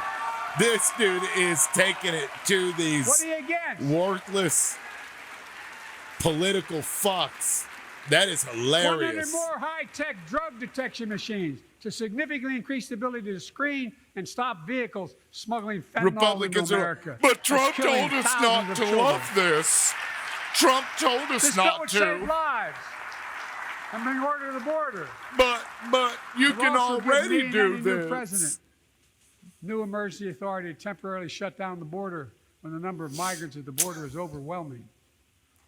This dude is taking it to these
What are you against?
worthless political fucks. That is hilarious.
100 more high-tech drug detection machines to significantly increase the ability to screen and stop vehicles smuggling fentanyl
Republicans
into
are,
America.
but Trump
That's killing
told us
thousands
not
of
to
children.
love this. Trump told us
This bill
not
would save
to.
lives and bring order to the border.
But you
It would
can
also give me
already
and
do
any new
this.
president new emergency authority to temporarily shut down the border when the number of migrants at the border is overwhelming.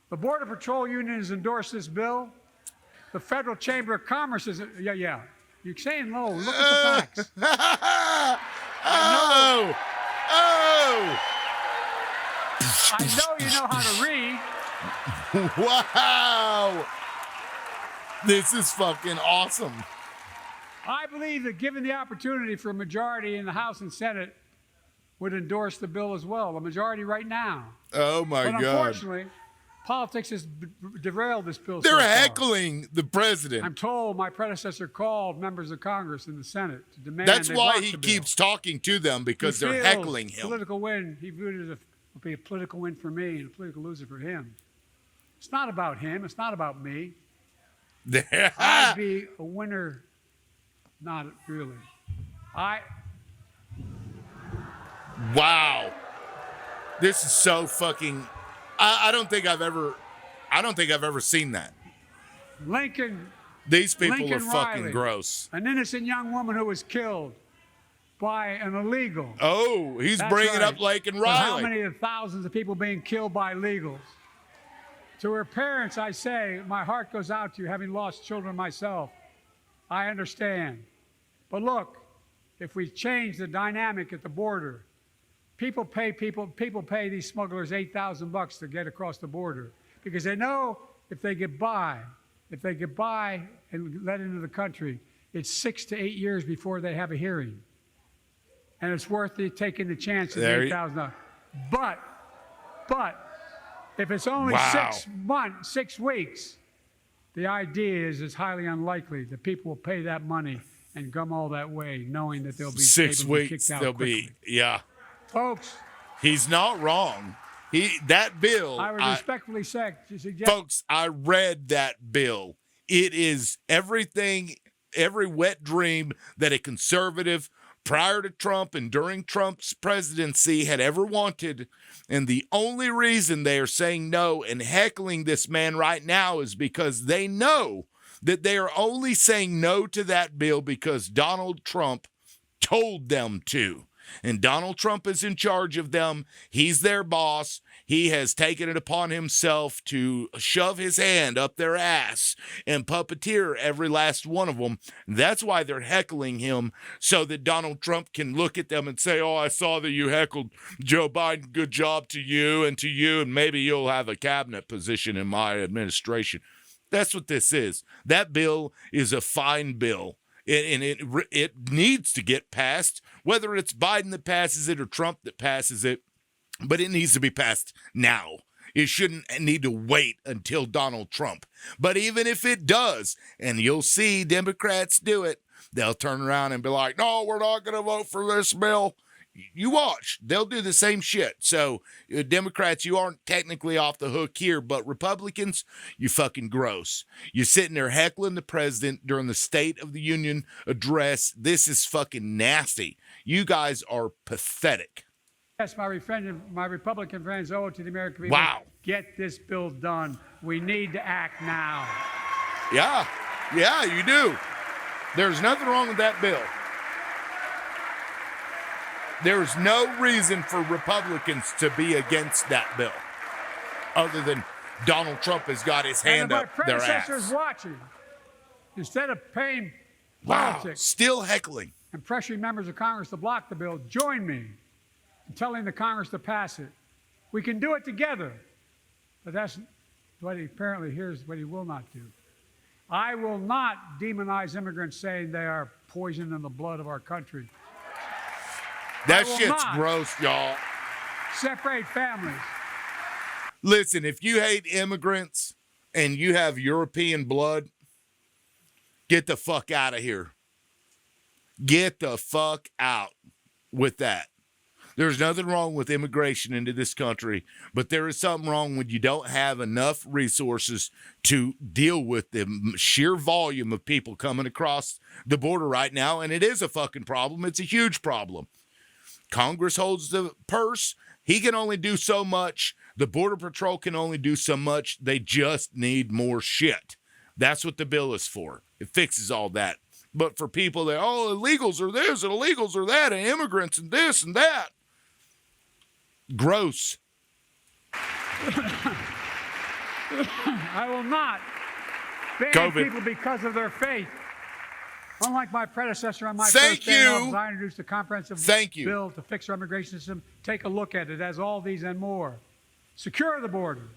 The Border Patrol Union has endorsed this bill. The Federal Chamber of Commerce is, yeah. You're saying low. Look at the facts.
Oh!
I know you know how to read.
Wow! This is fucking awesome.
I believe that given the opportunity for a majority in the House and Senate would endorse the bill as well. A majority right now.
Oh my
But
God.
unfortunately, politics has derailed this bill.
They're
so far.
heckling the president.
I'm told my predecessor called members of Congress in the Senate to demand.
That's
they
why
block
he
the bill.
keeps talking to them, because
He
they're
feels
heckling him.
Political win. He viewed it as would be a political win for me and a political loser for him. It's not about him. It's not about me. I'd be a winner. Not really.
Wow. This is so fucking. I don't think I've ever seen that.
Lincoln,
These people
Lincoln
are fucking
Riley,
gross.
an innocent young woman who was killed by an illegal.
Oh, he's
That's
bringing
right.
up Lincoln
But how
Riley.
many of the thousands of people being killed by illegals? To her parents, I say, my heart goes out to you, having lost children myself. I understand. But look, if we change the dynamic at the border, people pay these smugglers $8,000 to get across the border because they know if they get by and let into the country, it's 6 to 8 years before they have a hearing. And it's worth taking the chance of $8,000. But if it's only
Wow.
6 weeks, the idea is it's highly unlikely that people will pay that money and come all that way, knowing that they'll be
6
able to be
weeks,
kicked out
they'll
quickly.
be, yeah.
Folks,
He's not wrong. That bill.
I would respectfully suggest.
Folks, I read that bill. It is everything, every wet dream that a conservative prior to Trump and during Trump's presidency had ever wanted. And the only reason they are saying no and heckling this man right now is because they know that they are only saying no to that bill because Donald Trump told them to. And Donald Trump is in charge of them. He's their boss. He has taken it upon himself to shove his hand up their ass and puppeteer every last one of them. That's why they're heckling him, so that Donald Trump can look at them and say, oh, I saw that you heckled Joe Biden. Good job to you, and maybe you'll have a cabinet position in my administration. That's what this is. That bill is a fine bill. It needs to get passed, whether it's Biden that passes it or Trump that passes it, but it needs to be passed now. It shouldn't need to wait until Donald Trump. But even if it does, and you'll see Democrats do it, they'll turn around and be like, no, we're not going to vote for this bill. You watch. They'll do the same shit. So, Democrats, you aren't technically off the hook here, but Republicans, you fucking gross. You're sitting there heckling the president during the State of the Union address. This is fucking nasty. You guys are pathetic.
Yes, my Republican friends owe it to the American people.
Wow.
Get this bill done. We need to act now.
Yeah, you do. There's nothing wrong with that bill. There's no reason for Republicans to be against that bill other than Donald Trump has got his hand
and
up
my
their
predecessors
ass.
watching, instead of paying
Wow,
politics
still heckling.
and pressuring members of Congress to block the bill, join me in telling the Congress to pass it. We can do it together. But that's what he apparently, here's what he will not do. I will not demonize immigrants saying they are poison in the blood of our country.
That shit's gross, y'all.
Separate families.
Listen, if you hate immigrants and you have European blood, get the fuck out of here. Get the fuck out with that. There's nothing wrong with immigration into this country, but there is something wrong when you don't have enough resources to deal with the sheer volume of people coming across the border right now, and it is a fucking problem. It's a huge problem. Congress holds the purse. He can only do so much. The Border Patrol can only do so much. They just need more shit. That's what the bill is for. It fixes all that. But for people that, oh, illegals are this and illegals are that and immigrants and this and that. Gross.
I will not ban
COVID.
people because of their faith. Unlike my predecessor on my
Thank
first day in office,
you.
I introduced a comprehensive
Thank you.
bill to fix our immigration system. Take a look at it. It has all these and more. Secure the border.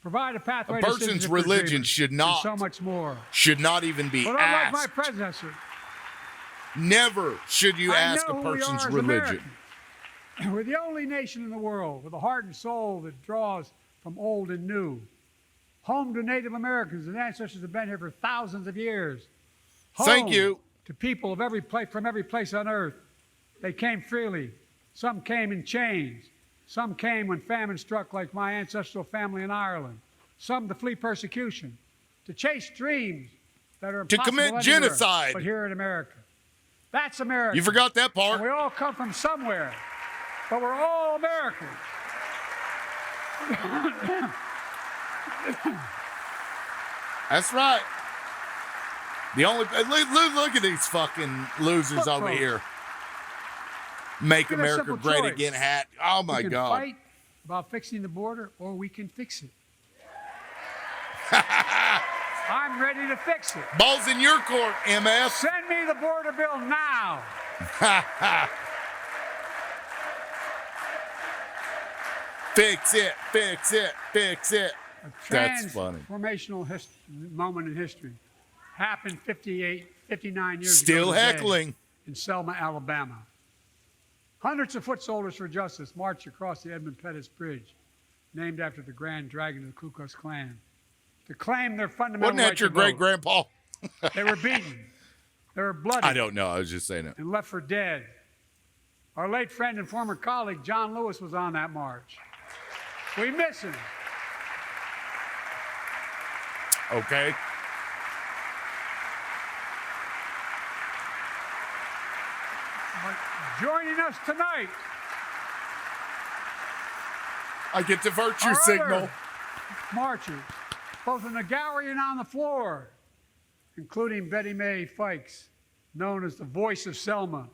Provide a pathway
A
to
person's
citizenship
religion
agreement,
should
and
not-
so much more.
Should not even be
But unlike my
asked.
predecessor,
Never should you
I
ask
know
a
who we
person's
are as
religion.
Americans. We're the only nation in the world with a heart and soul that draws from old and new. Home to Native Americans and ancestors have been here for thousands of years. Home
Thank you.
to people of every place, from every place on earth. They came freely. Some came in chains. Some came when famine struck, like my ancestral family in Ireland. Some to flee persecution, to chase dreams that are impossible
commit
anywhere
genocide.
but here in America. That's America.
You forgot that
And
part.
we all come from somewhere, but we're all Americans.
That's right. The only look at these fucking losers
Look,
over
folks.
here. Make
Get a
America
simple
great
choice.
again hat. Oh my
We can
God.
fight about fixing the border, or we can fix it. I'm ready to fix it.
Ball's in your court, MF.
Send me the border bill now.
Fix it, fix it, fix it.
A
That's funny.
transformational moment in history. Happened 59 years
Still
ago today
heckling.
in Selma, Alabama. Hundreds of foot soldiers for justice marched across the Edmund Pettus Bridge, named after the Grand Dragon of the Ku Klux Klan, to claim their fundamental
Wasn't that
right
your
to vote.
great grandpa?
They were beaten. They were bloody.
I don't know. I was just saying it.
And left for dead. Our late friend and former colleague, John Lewis, was on that march. We miss him.
Okay.
But joining us tonight,
I get the virtue
our
signal.
other marchers, both in the gallery and on the floor, including Betty Mae Fikes, known as the voice of Selma,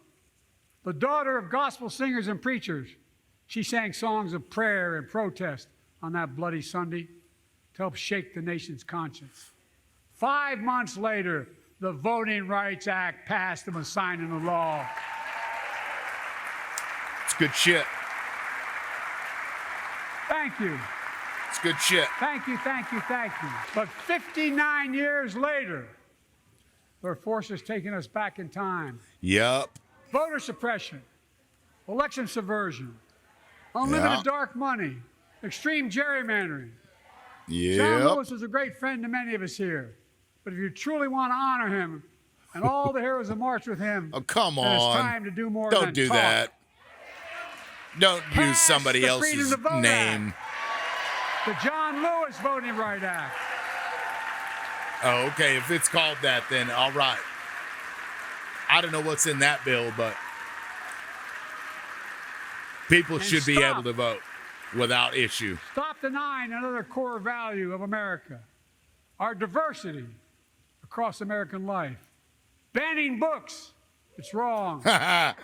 the daughter of gospel singers and preachers. She sang songs of prayer and protest on that bloody Sunday to help shake the nation's conscience. 5 months later, the Voting Rights Act passed and was signed into law.
It's good shit.
Thank you.
It's good shit.
Thank you, thank you, thank you. But 59 years later, there are forces taking us back in time.
Yep.
Voter suppression, election subversion, unlimited
Yeah.
dark money, extreme gerrymandering. John
Yep.
Lewis was a great friend to many of us here. But if you truly want to honor him and all the heroes that marched with him,
Oh, come
then it's
on.
time to do more
Don't
than
do
talk.
that. Don't use
Pass
somebody
the Freedom
else's
to Vote
name.
The John Lewis Voting Rights Act.
Oh, okay. If it's called that, then all right. I don't know what's in that bill, but people
And
should be
stop.
able to vote without issue.
Stop denying another core value of America, our diversity across American life. Banning books, it's wrong.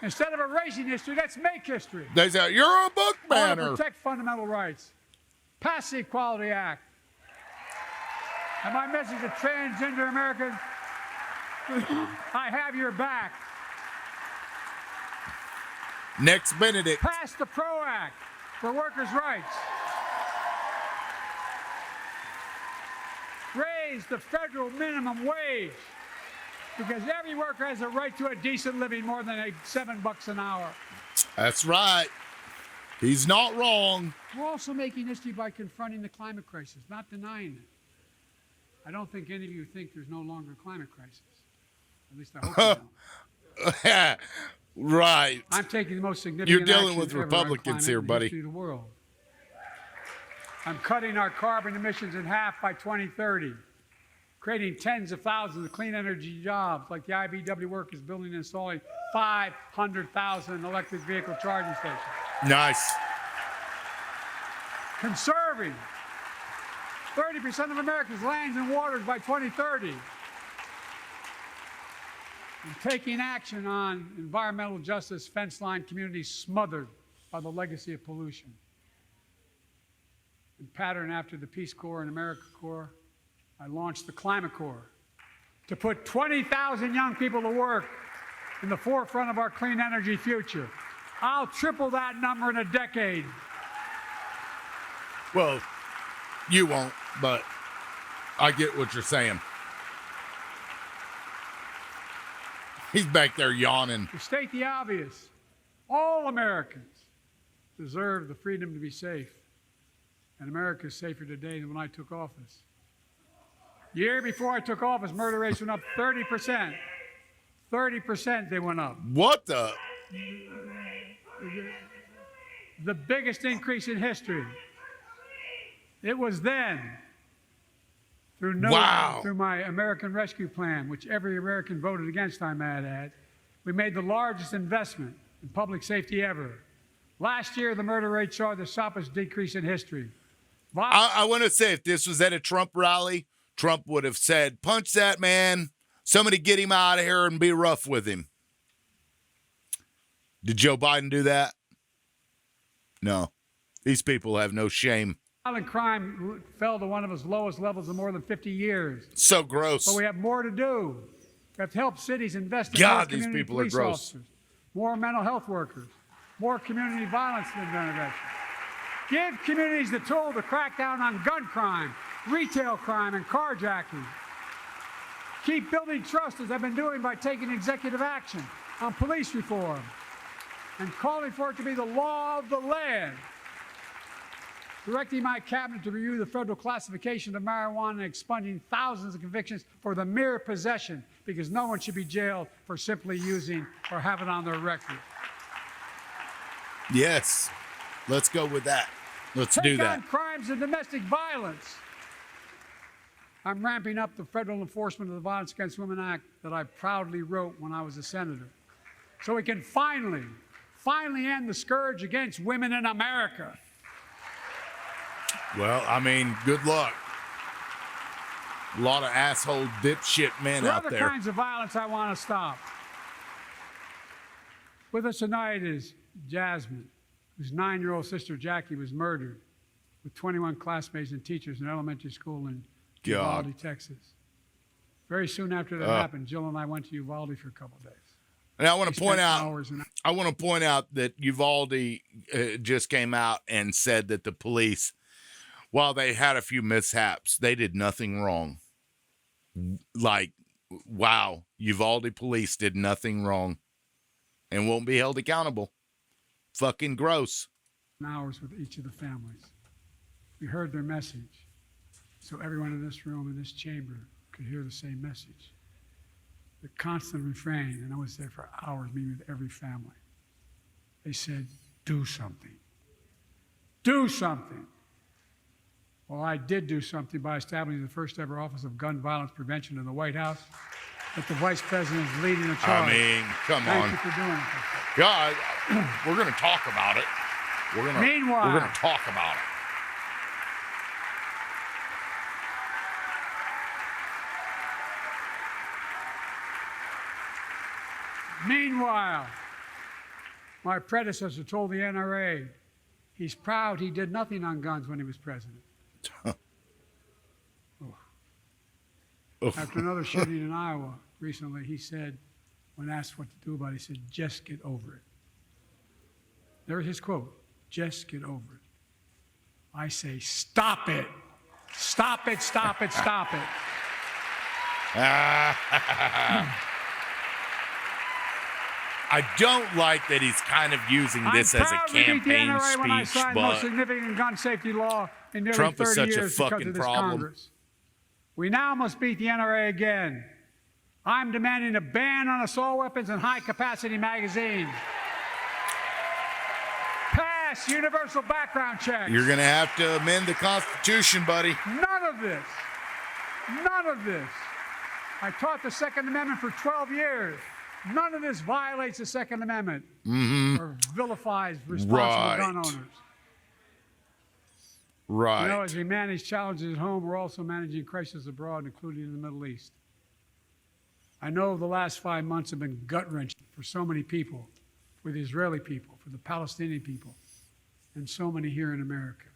Instead of erasing history, let's make history.
They say, you're a book
I want to
banner.
protect fundamental rights. Pass the Equality Act. And my message to transgender Americans, I have your back.
Next Benedict.
Pass the PRO Act for workers' rights. Raise the federal minimum wage, because every worker has a right to a decent living more than $7 an hour.
That's right. He's not wrong.
We're also making history by confronting the climate crisis, not denying it. I don't think any of you think there's no longer a climate crisis. At least I hope you don't.
Right.
I'm taking the most significant
You're dealing
action
with
ever on
Republicans
climate
here,
in the
buddy.
history of the world. I'm cutting our carbon emissions in half by 2030, creating tens of thousands of clean energy jobs, like the IBEW workers building and installing 500,000 electric vehicle charging stations.
Nice.
Conserving 30% of America's lands and waters by 2030. And taking action on environmental justice, fence line communities smothered by the legacy of pollution. In pattern after the Peace Corps and AmeriCorps, I launched the Climate Corps to put 20,000 young people to work in the forefront of our clean energy future. I'll triple that number in a decade.
Well, you won't, but I get what you're saying. He's back there yawning.
To state the obvious, all Americans deserve the freedom to be safe. And America is safer today than when I took office. Year before I took office, murder rates went up 30%. 30% they went up.
What the?
The biggest increase in history. It was then, through my American Rescue Plan, which every American voted against, I might add, we made the largest investment in public safety ever. Last year, the murder rate saw the sharpest decrease in history.
I want to say, if this was at a Trump rally, Trump would have said, punch that man. Somebody get him out of here and be rough with him. Did Joe Biden do that? No. These people have no shame.
Violent crime fell to one of its lowest levels in more than 50 years.
So gross.
But we have more to do. We have to help cities invest in
God,
more
these
community
people are
police
gross.
officers, more mental health workers, more community violence intervention. Give communities the tool to crack down on gun crime, retail crime, and carjacking. Keep building trust, as I've been doing by taking executive action on police reform and calling for it to be the law of the land. Directing my cabinet to review the federal classification of marijuana and expunging thousands of convictions for the mere possession, because no one should be jailed for simply using or have it on their record.
Yes. Let's go with that. Let's do
Take
that.
on crimes and domestic violence. I'm ramping up the federal enforcement of the Violence Against Women Act that I proudly wrote when I was a senator, so we can finally end the scourge against women in America.
Well, I mean, good luck. A lot of asshole dipshit men
There are
out
other
there.
kinds of violence I want to stop. With us tonight is Jasmine, whose 9-year-old sister Jackie was murdered with 21 classmates and teachers in an elementary school in Uvalde, Texas. Very soon after that happened, Jill and I went to Uvalde for a couple of days.
And I want to point out,
hours and
I want to point out that Uvalde just came out and said that the police, while they had a few mishaps, they did nothing wrong. Like, wow, Uvalde police did nothing wrong and won't be held accountable. Fucking gross.
Hours with each of the families. We heard their message, so everyone in this room, in this chamber, could hear the same message. The constant refrain, and I was there for hours meeting with every family. They said, do something. Do something. Well, I did do something by establishing the first ever Office of Gun Violence Prevention in the White House, that the Vice President is leading the charge.
I mean, come
Thank
on.
you for doing it.
God, we're going to talk about it.
Meanwhile,
we're going to talk about it.
Meanwhile, my predecessor told the NRA he's proud he did nothing on guns when he was president. After another shooting in Iowa recently, he said, when asked what to do about it, he said, just get over it. There's his quote, just get over it. I say, stop it. Stop it, stop it, stop it.
I don't like that he's kind of using this as a campaign speech,
when I signed the most
but
significant gun safety law in nearly
Trump
30
is such a
years because
fucking
of this
problem.
Congress. We now must beat the NRA again. I'm demanding a ban on assault weapons and high-capacity magazines. Pass universal background checks.
You're going to have to amend the Constitution, buddy.
None of this. None of this. I taught the Second Amendment for 12 years. None of this violates the Second Amendment or vilifies responsible gun owners.
Right.
You know, as we manage challenges at home, we're also managing crises abroad, including in the Middle East. I know the last 5 months have been gut-wrenching for so many people, for the Israeli people, for the Palestinian people, and so many here in America.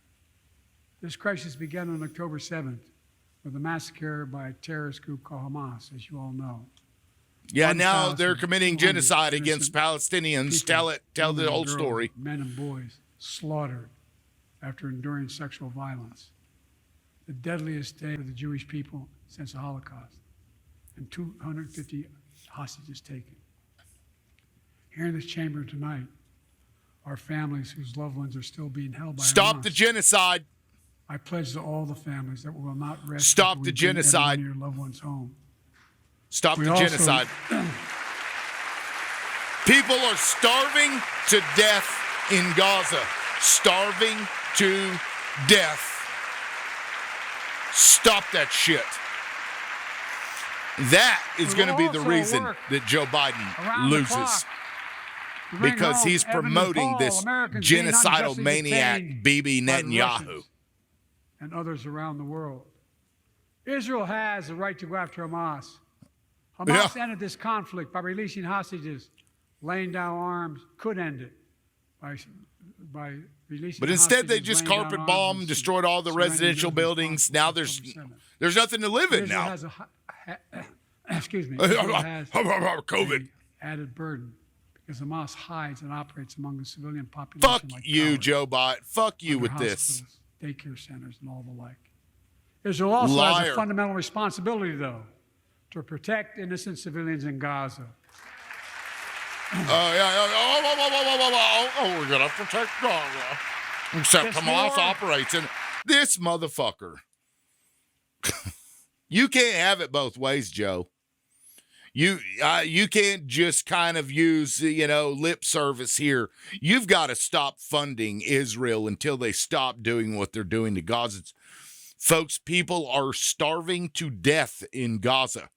This crisis began on October 7th with a massacre by a terrorist group called Hamas, as you all know.
Yeah, now they're committing genocide against Palestinians. Tell the whole story.
Men and boys slaughtered after enduring sexual violence. The deadliest day for the Jewish people since the Holocaust. And 250 hostages taken. Here in this chamber tonight are families whose loved ones are still being held by
Stop
Hamas.
the genocide.
I pledge to all the families that we will not rest.
Stop the genocide.
Your loved ones home.
Stop the genocide. People are starving to death in Gaza. Starving to death. Stop that shit. That is going to be the reason that Joe Biden loses. Because he's promoting this genocidal maniac, Bibi Netanyahu.
And others around the world. Israel has the right to go after Hamas. Hamas ended this conflict by releasing hostages, laying down arms, could end it by releasing.
But instead, they just carpet bombed, destroyed all the residential buildings. Now there's nothing to live in now.
Excuse me. Israel has
COVID
added burden because Hamas hides and operates among the civilian population.
Fuck you, Joe Biden. Fuck you with this.
Daycare centers and all the like. Israel also has a fundamental responsibility, though, to protect innocent civilians in Gaza.
We're going to protect Gaza. Except Hamas operates in this motherfucker. You can't have it both ways, Joe. You can't just kind of use, lip service here. You've got to stop funding Israel until they stop doing what they're doing to Gaza. Folks, people are starving to death in Gaza.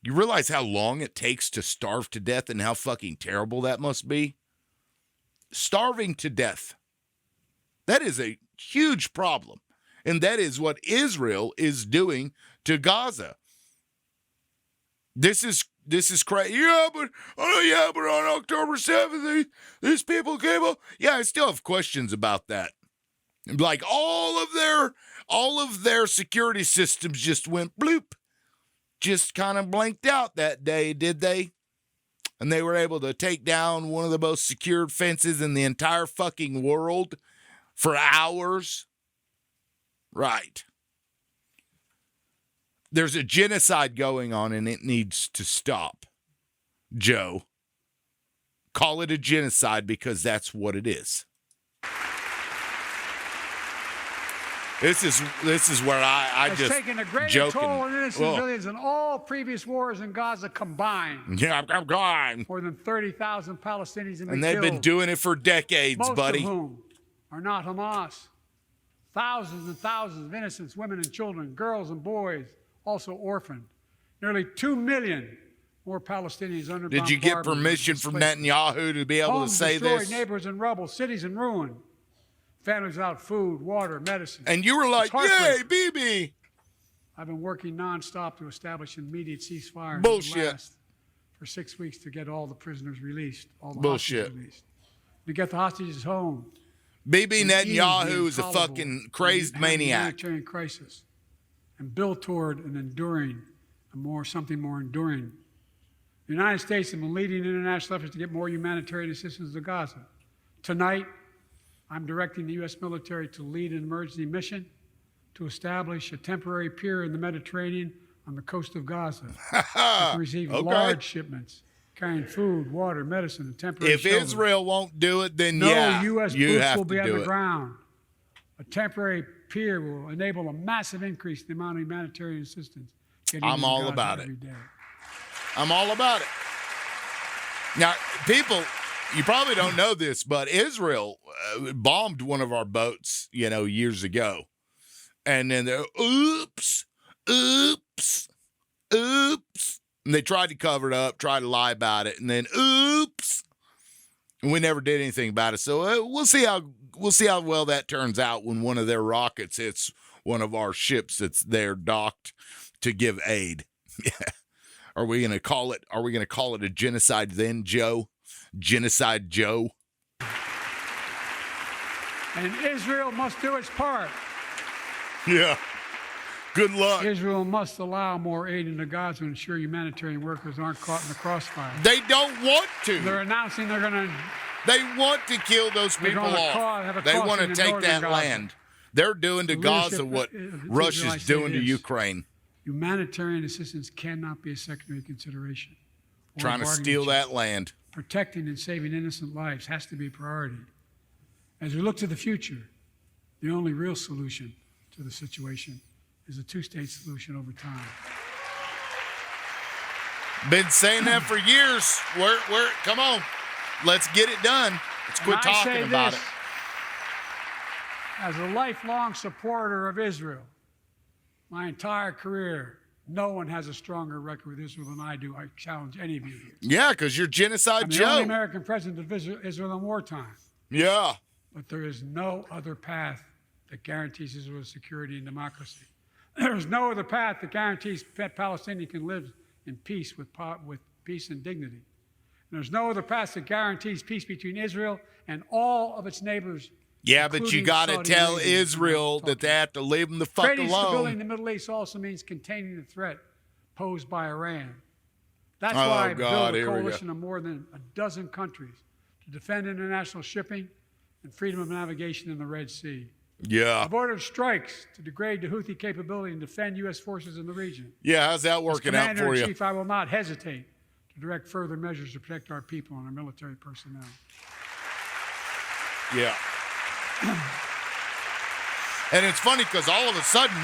You realize how long it takes to starve to death and how fucking terrible that must be? Starving to death. That is a huge problem. And that is what Israel is doing to Gaza. This is crazy. But on October 7th, these people came up. Yeah, I still have questions about that. Like all of their security systems just went bloop. Just kind of blanked out that day, did they? And they were able to take down one of the most secured fences in the entire fucking world for hours. Right. There's a genocide going on and it needs to stop. Joe, call it a genocide because that's what it is. This is where I just
taken a greater toll on innocent civilians than all previous wars in Gaza combined.
Yeah, I'm gone.
More than 30,000 Palestinians have been killed.
And they've been doing it for decades, buddy.
Most of whom are not Hamas. Thousands and thousands of innocents, women and children, girls and boys, also orphaned. Nearly 2 million more Palestinians under bombardment.
Did you get permission from Netanyahu to be able to say this?
Homes destroyed, neighborhoods in rubble, cities in ruin. Families without food, water, medicine.
And you were like, yay, Bibi.
I've been working nonstop to establish an immediate ceasefire.
Bullshit.
For 6 weeks to get all the prisoners released. All the
Bullshit.
hostages released. To get the hostages home.
Bibi Netanyahu is a fucking crazed maniac.
Humanitarian crisis. and build toward an enduring, something more enduring. The United States has been leading international efforts to get more humanitarian assistance to Gaza. Tonight, I'm directing the U.S. military to lead an emergency mission to establish a temporary pier in the Mediterranean on the coast of Gaza to receive large shipments carrying food, water, medicine, and temporary
If
shelter.
Israel won't do it, then
No
yeah,
U.S.
you
boots
have
will
to
be
do
on the
it.
ground. A temporary pier will enable a massive increase in the amount of humanitarian assistance getting
I'm
into
all
Gaza
about
every
it.
day.
I'm all about it. Now, people, you probably don't know this, but Israel bombed one of our boats, years ago. And then they're, oops. And they tried to cover it up, tried to lie about it, and then oops. And we never did anything about it. So we'll see how well that turns out when one of their rockets hits one of our ships that's there docked to give aid. Are we going to call it a genocide then, Joe? Genocide Joe?
And Israel must do its part.
Yeah. Good luck.
Israel must allow more aid into Gaza to ensure humanitarian workers aren't caught in the crossfire.
They don't want to.
They're announcing they're going to.
They want to kill those people off. They want to take that land. They're doing to Gaza what Russia's doing to Ukraine.
Humanitarian assistance cannot be a secondary consideration.
Trying to steal that land.
Protecting and saving innocent lives has to be a priority. As we look to the future, the only real solution to the situation is a two-state solution over time.
Been saying that for years. Come on. Let's get it done. Let's quit talking about it.
As a lifelong supporter of Israel, my entire career, no one has a stronger record with Israel than I do. I challenge any of you here.
Yeah, because you're Genocide
I'm
Joe.
the only American president of Israel in wartime.
Yeah.
But there is no other path that guarantees Israel's security and democracy. There is no other path that guarantees Palestinians can live in peace with peace and dignity. And there's no other path that guarantees peace between Israel and all of its neighbors.
Yeah, but you got to tell Israel that they have to leave them the fuck
Creating stability in
alone.
the Middle East also means containing the threat posed by Iran. That's why I built a coalition of more than a dozen countries to defend international shipping and freedom of navigation in the Red Sea.
Yeah.
I've ordered strikes to degrade the Houthi capability and defend U.S. forces in the region.
Yeah, how's that working out for you?
Commander-in-Chief, I will not hesitate to direct further measures to protect our people and our military personnel.
Yeah. And it's funny because all of a sudden,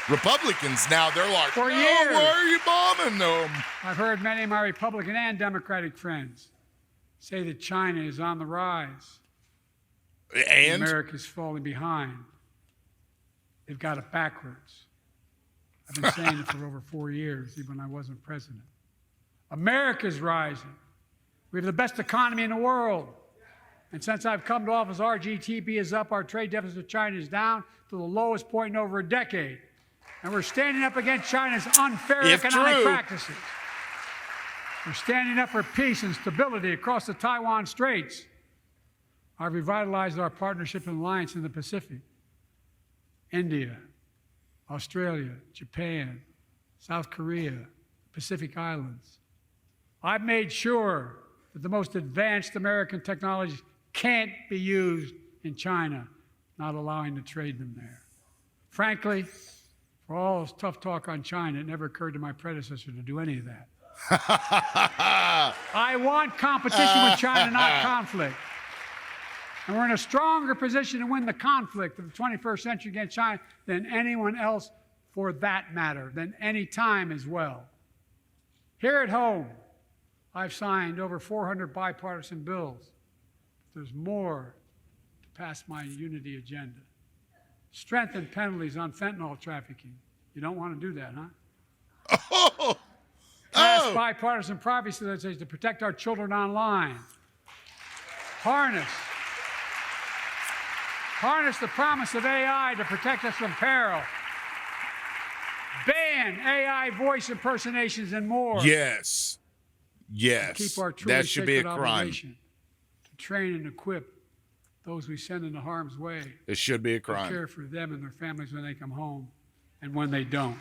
Republicans now, they're like,
For years,
why are you bombing them?
I've heard many of my Republican and Democratic friends say that China is on the rise.
And
America's falling behind. They've got it backwards. I've been saying it for over 4 years, even when I wasn't president. America's rising. We have the best economy in the world. And since I've come to office, our GDP is up, our trade deficit with China is down to the lowest point in over a decade. And we're standing up against China's unfair economic practices. We're standing up for peace and stability across the Taiwan Straits. I've revitalized our partnership and alliance in the Pacific. India, Australia, Japan, South Korea, Pacific Islands. I've made sure that the most advanced American technologies can't be used in China, not allowing to trade them there. Frankly, for all this tough talk on China, it never occurred to my predecessor to do any of that. I want competition with China, not conflict. And we're in a stronger position to win the conflict of the 21st century against China than anyone else, for that matter, than any time as well. Here at home, I've signed over 400 bipartisan bills. There's more to pass my unity agenda. Strengthen penalties on fentanyl trafficking. You don't want to do that, huh? Pass bipartisan privacy legislation to protect our children online. Harness the promise of AI to protect us from peril. Ban AI voice impersonations and more.
Yes. Yes.
Keep our truly
that should be a
sacred
crime.
obligation to train and equip those we send into harm's way.
It should be a
To
crime.
care for them and their families when they come home and when they don't.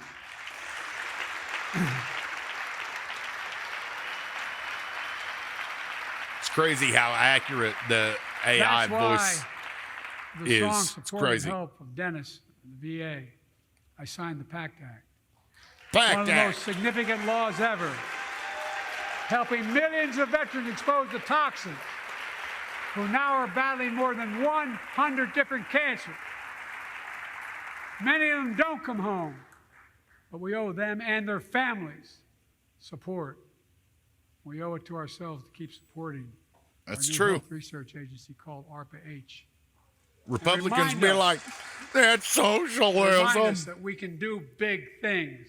It's crazy how accurate the AI voice
the strong
is. It's
support
crazy.
and help of Dennis and the VA, I signed the PACT Act.
PACT
One of the
Act.
most significant laws ever, helping millions of veterans exposed to toxins who now are battling more than 100 different cancers. Many of them don't come home, but we owe them and their families support. We owe it to ourselves to keep supporting
That's
our new
true.
health research agency called ARPA-H.
Republicans be like, that's
Remind us
socialism.
that we can do big things,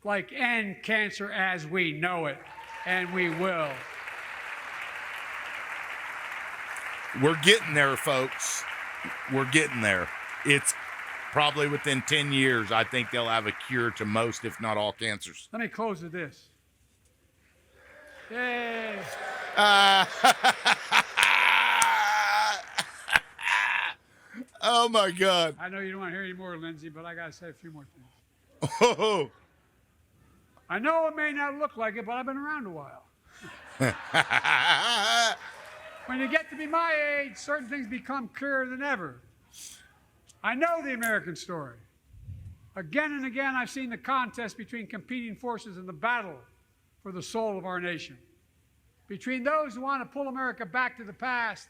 like end cancer as we know it, and we will.
We're getting there, folks. We're getting there. It's probably within 10 years, I think they'll have a cure to most, if not all, cancers.
Let me close with this. Yay!
Oh, my God.
I know you don't want to hear any more, Lindsay, but I got to say a few more things.
Oh.
I know it may not look like it, but I've been around a while. When you get to be my age, certain things become clearer than ever. I know the American story. Again and again, I've seen the contest between competing forces in the battle for the soul of our nation. Between those who want to pull America back to the past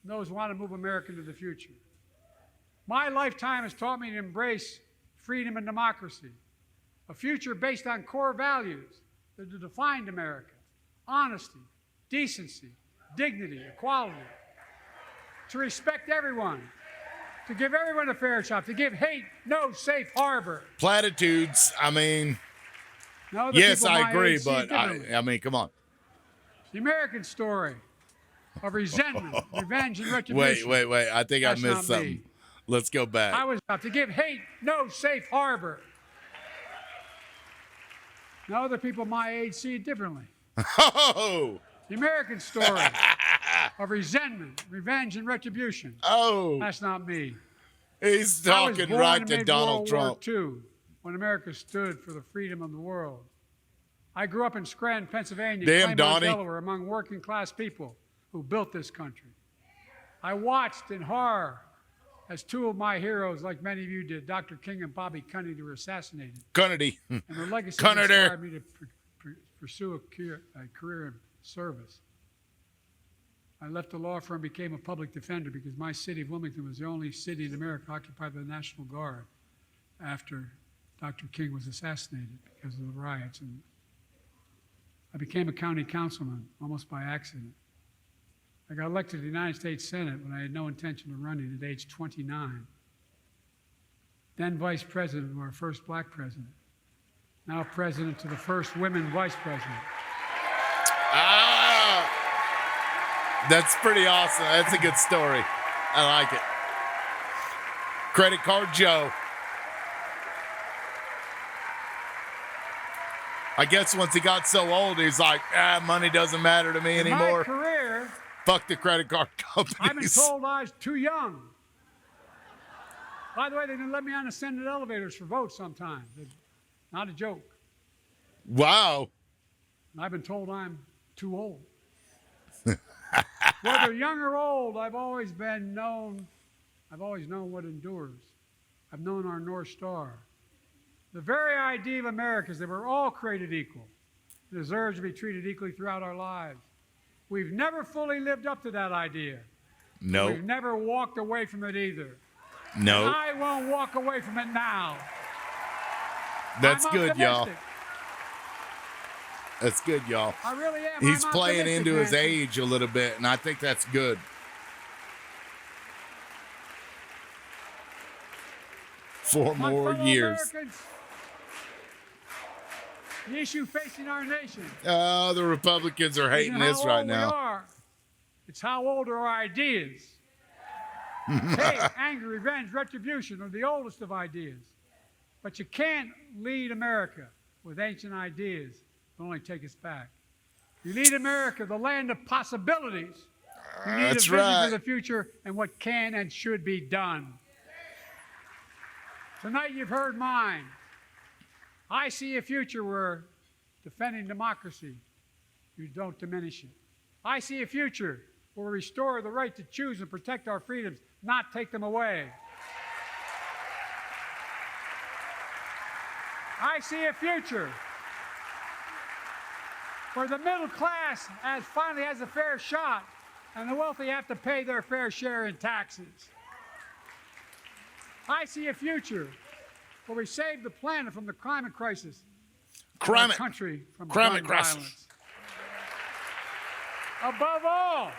and those who want to move America into the future. My lifetime has taught me to embrace freedom and democracy, a future based on core values that have defined America: honesty, decency, dignity, equality, to respect everyone, to give everyone a fair shot, to give hate no safe harbor.
Platitudes, I mean,
Now, other
yes,
people
I
my
agree,
age see it
but
differently.
I mean, come on.
The American story of resentment, revenge, and retribution.
Wait. I think I
That's
missed
not
something.
me.
Let's go back.
I was about to give hate no safe harbor. Now, other people my age see it differently.
Oh!
The American story of resentment, revenge, and retribution.
Oh!
That's not me.
He's
I was
talking
born
right to
amid
Donald
World
Trump.
War II, when America stood for the freedom of the world. I grew up in Scranton, Pennsylvania,
Damn,
Claymont,
Donnie.
Delaware, among working class people who built this country. I watched in horror as two of my heroes, like many of you did, Dr. King and Bobby Kennedy, were assassinated.
Kennedy.
And their legacy
Kennedy.
inspired me to pursue a career in service. I left the law firm and became a public defender because my city of Wilmington was the only city in America occupied by the National Guard after Dr. King was assassinated because of the riots. And I became a county councilman almost by accident. I got elected to the United States Senate when I had no intention of running at age 29. Then vice president of our first black president. Now president to the first women vice president.
Ah! That's pretty awesome. That's a good story. I like it. Credit Card Joe. I guess once he got so old, he's like, money doesn't matter to me
In
anymore.
my career,
Fuck the credit card
I've been
companies.
told I was too young. By the way, they didn't let me on the Senate elevators for votes sometimes. Not a joke.
Wow.
And I've been told I'm too old. Whether young or old, I've always known what endures. I've known our North Star. The very idea of America is that we're all created equal, deserves to be treated equally throughout our lives. We've never fully lived up to that idea.
No.
We've never walked away from it either.
No.
And I won't walk away from it now.
That's
I'm
good, y'all.
optimistic.
That's good, y'all.
I really am.
He's
I'm
playing
optimistic,
into his
Nancy.
age a little bit, and I think that's good. Four
My
more
fellow
years.
Americans, the issue facing our nation
Oh, the Republicans are hating
isn't
this
how
right
old we
now.
are. It's how old are our ideas. Hate, anger, revenge, retribution are the oldest of ideas. But you can't lead America with ancient ideas that only take us back. You lead America, the land of possibilities. You need
That's
a vision
right.
for the future and what can and should be done. Tonight you've heard mine. I see a future where defending democracy, you don't diminish it. I see a future where we restore the right to choose and protect our freedoms, not take them away. I see a future where the middle class finally has a fair shot and the wealthy have to pay their fair share in taxes. I see a future where we save the planet from the climate crisis, our country from gun violence. Above all,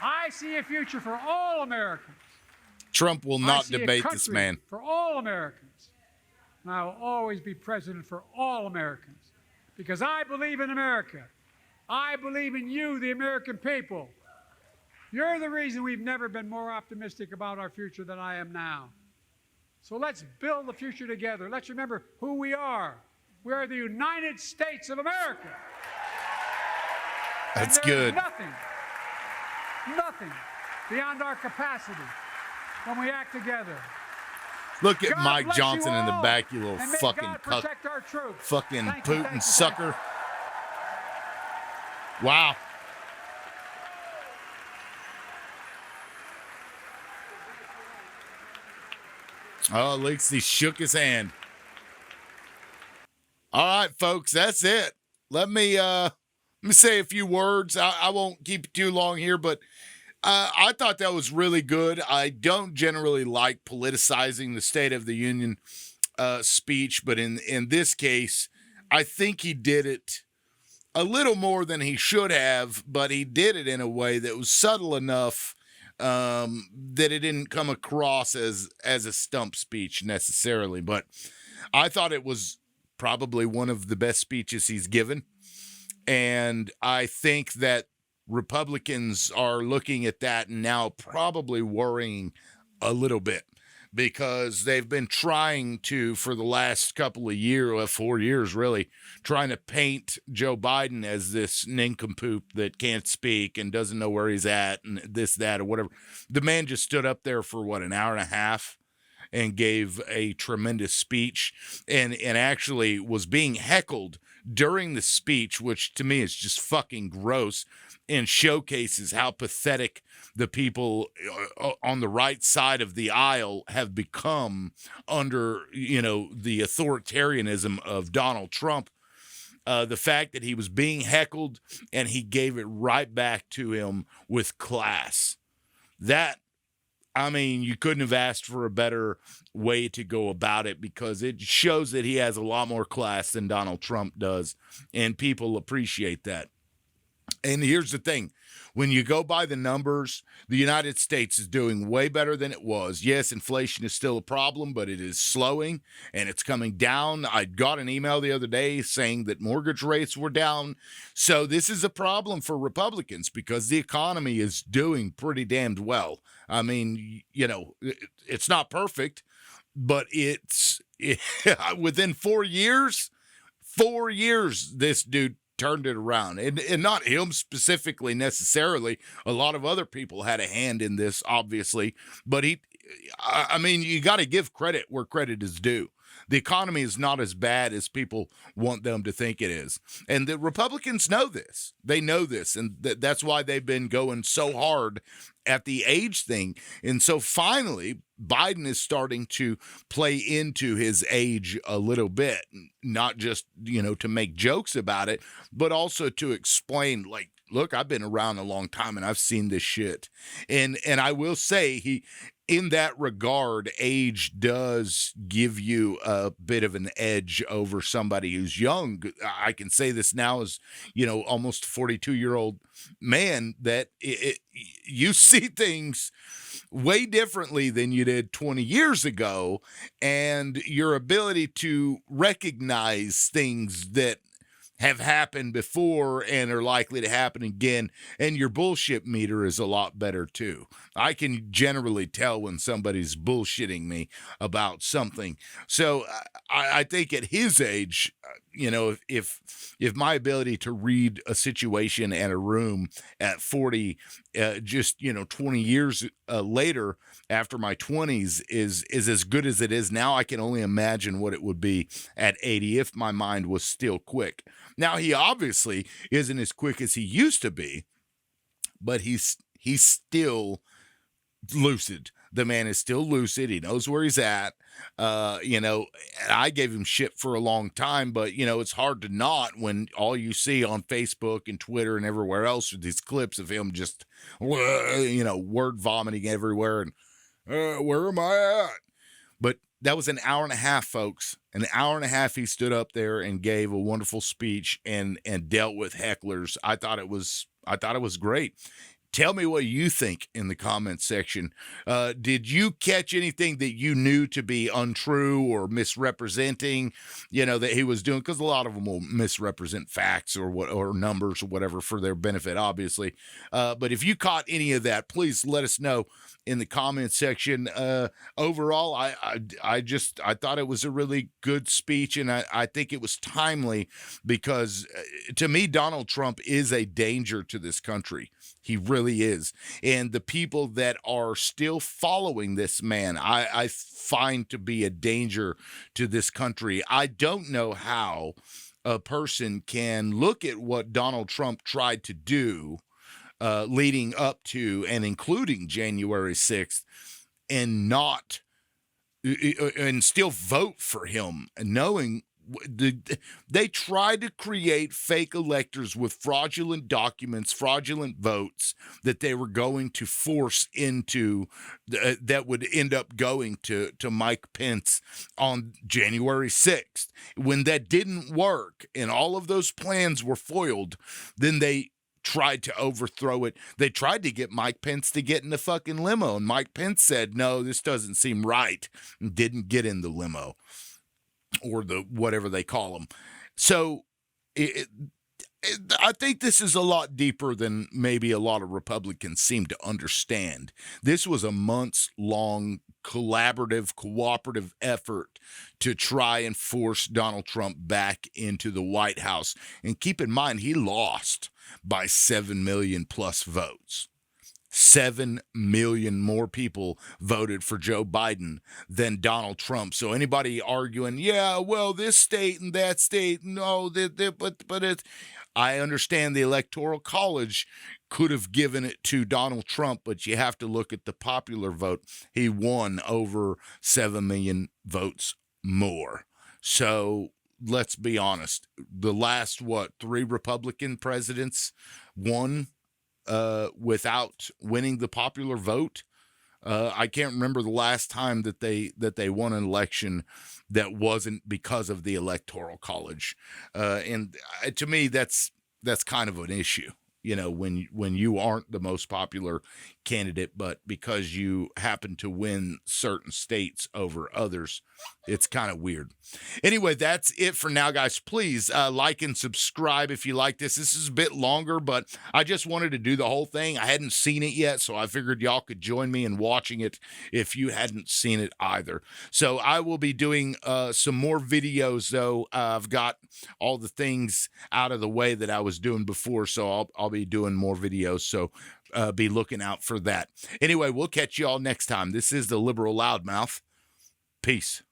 I see a future for all Americans.
Trump will not debate this man.
For all Americans. And I will always be president for all Americans because I believe in America. I believe in you, the American people. You're the reason we've never been more optimistic about our future than I am now. So let's build the future together. Let's remember who we are. We are the United States of America.
That's good.
Nothing beyond our capacity when we act together.
Look at
God
Mike Johnson in the back, you little
and may
fucking
God protect our troops.
fucking
Thank you,
Putin
thank you,
sucker. Wow. Oh, at least he shook his hand. All right, folks, that's it. Let me say a few words. I won't keep you too long here, but I thought that was really good. I don't generally like politicizing the State of the Union speech, but in this case, I think he did it a little more than he should have, but he did it in a way that was subtle enough that it didn't come across as a stump speech necessarily. But I thought it was probably one of the best speeches he's given. And I think that Republicans are looking at that and now probably worrying a little bit because they've been trying to, for the last couple of years, 4 years really, trying to paint Joe Biden as this nincompoop that can't speak and doesn't know where he's at and this, that, or whatever. The man just stood up there for, an hour and a half and gave a tremendous speech and actually was being heckled during the speech, which to me is just fucking gross and showcases how pathetic the people on the right side of the aisle have become under, the authoritarianism of Donald Trump. The fact that he was being heckled and he gave it right back to him with class. You couldn't have asked for a better way to go about it because it shows that he has a lot more class than Donald Trump does, and people appreciate that. And here's the thing. When you go by the numbers, the United States is doing way better than it was. Yes, inflation is still a problem, but it is slowing and it's coming down. I got an email the other day saying that mortgage rates were down. So this is a problem for Republicans because the economy is doing pretty damned well. It's not perfect, but within 4 years, this dude turned it around, and not him specifically necessarily. A lot of other people had a hand in this, obviously, but you got to give credit where credit is due. The economy is not as bad as people want them to think it is. And the Republicans know this. They know this. And that's why they've been going so hard at the age thing. And so finally, Biden is starting to play into his age a little bit, not just, to make jokes about it, but also to explain, like, look, I've been around a long time and I've seen this shit. And I will say in that regard, age does give you a bit of an edge over somebody who's young. I can say this now as, almost 42-year-old man, that you see things way differently than you did 20 years ago. And your ability to recognize things that have happened before and are likely to happen again, and your bullshit meter is a lot better too. I can generally tell when somebody's bullshitting me about something. So I think at his age, you know, if my ability to read a situation and a room at 40, just, you know, 20 years later after my 20s is as good as it is now, I can only imagine what it would be at 80 if my mind was still quick. Now, he obviously isn't as quick as he used to be, but he's still lucid. The man is still lucid. He knows where he's at. You know, I gave him shit for a long time, but, you know, it's hard to not when all you see on Facebook and Twitter and everywhere else are these clips of him just, you know, word vomiting everywhere. And where am I at? But that was an hour and a half, folks. An hour and a half he stood up there and gave a wonderful speech and dealt with hecklers. I thought it was great. Tell me what you think in the comments section. Did you catch anything that you knew to be untrue or misrepresenting, you know, that he was doing? Because a lot of them will misrepresent facts or numbers or whatever for their benefit, obviously. But if you caught any of that, please let us know in the comments section. Overall, I thought it was a really good speech, and I think it was timely because to me, Donald Trump is a danger to this country. He really is. And the people that are still following this man, I find to be a danger to this country. I don't know how a person can look at what Donald Trump tried to do leading up to and including January 6th and not and still vote for him, knowing they tried to create fake electors with fraudulent documents, fraudulent votes that they were going to force into that would end up going to Mike Pence on January 6th. When that didn't work and all of those plans were foiled, then they tried to overthrow it. They tried to get Mike Pence to get in the fucking limo, and Mike Pence said, no, this doesn't seem right, and didn't get in the limo. Or the whatever they call them. So I think this is a lot deeper than maybe a lot of Republicans seem to understand. This was a months-long collaborative, cooperative effort to try and force Donald Trump back into the White House. And keep in mind, he lost by 7 million plus votes. 7 million more people voted for Joe Biden than Donald Trump. So anybody arguing, yeah, well, this state and that state, no, but it, I understand the Electoral College could have given it to Donald Trump, but you have to look at the popular vote. He won over 7 million votes more. So let's be honest. The last, 3 Republican presidents won without winning the popular vote. I can't remember the last time that they won an election that wasn't because of the Electoral College. And to me, that's kind of an issue. You know, when you aren't the most popular candidate, but because you happen to win certain states over others, it's kind of weird. Anyway, that's it for now, guys. Please like and subscribe if you like this. This is a bit longer, but I just wanted to do the whole thing. I hadn't seen it yet, so I figured y'all could join me in watching it if you hadn't seen it either. So I will be doing some more videos, though. I've got all the things out of the way that I was doing before, so I'll be doing more videos. So be looking out for that. Anyway, we'll catch you all next time. This is the Liberal Loudmouth. Peace.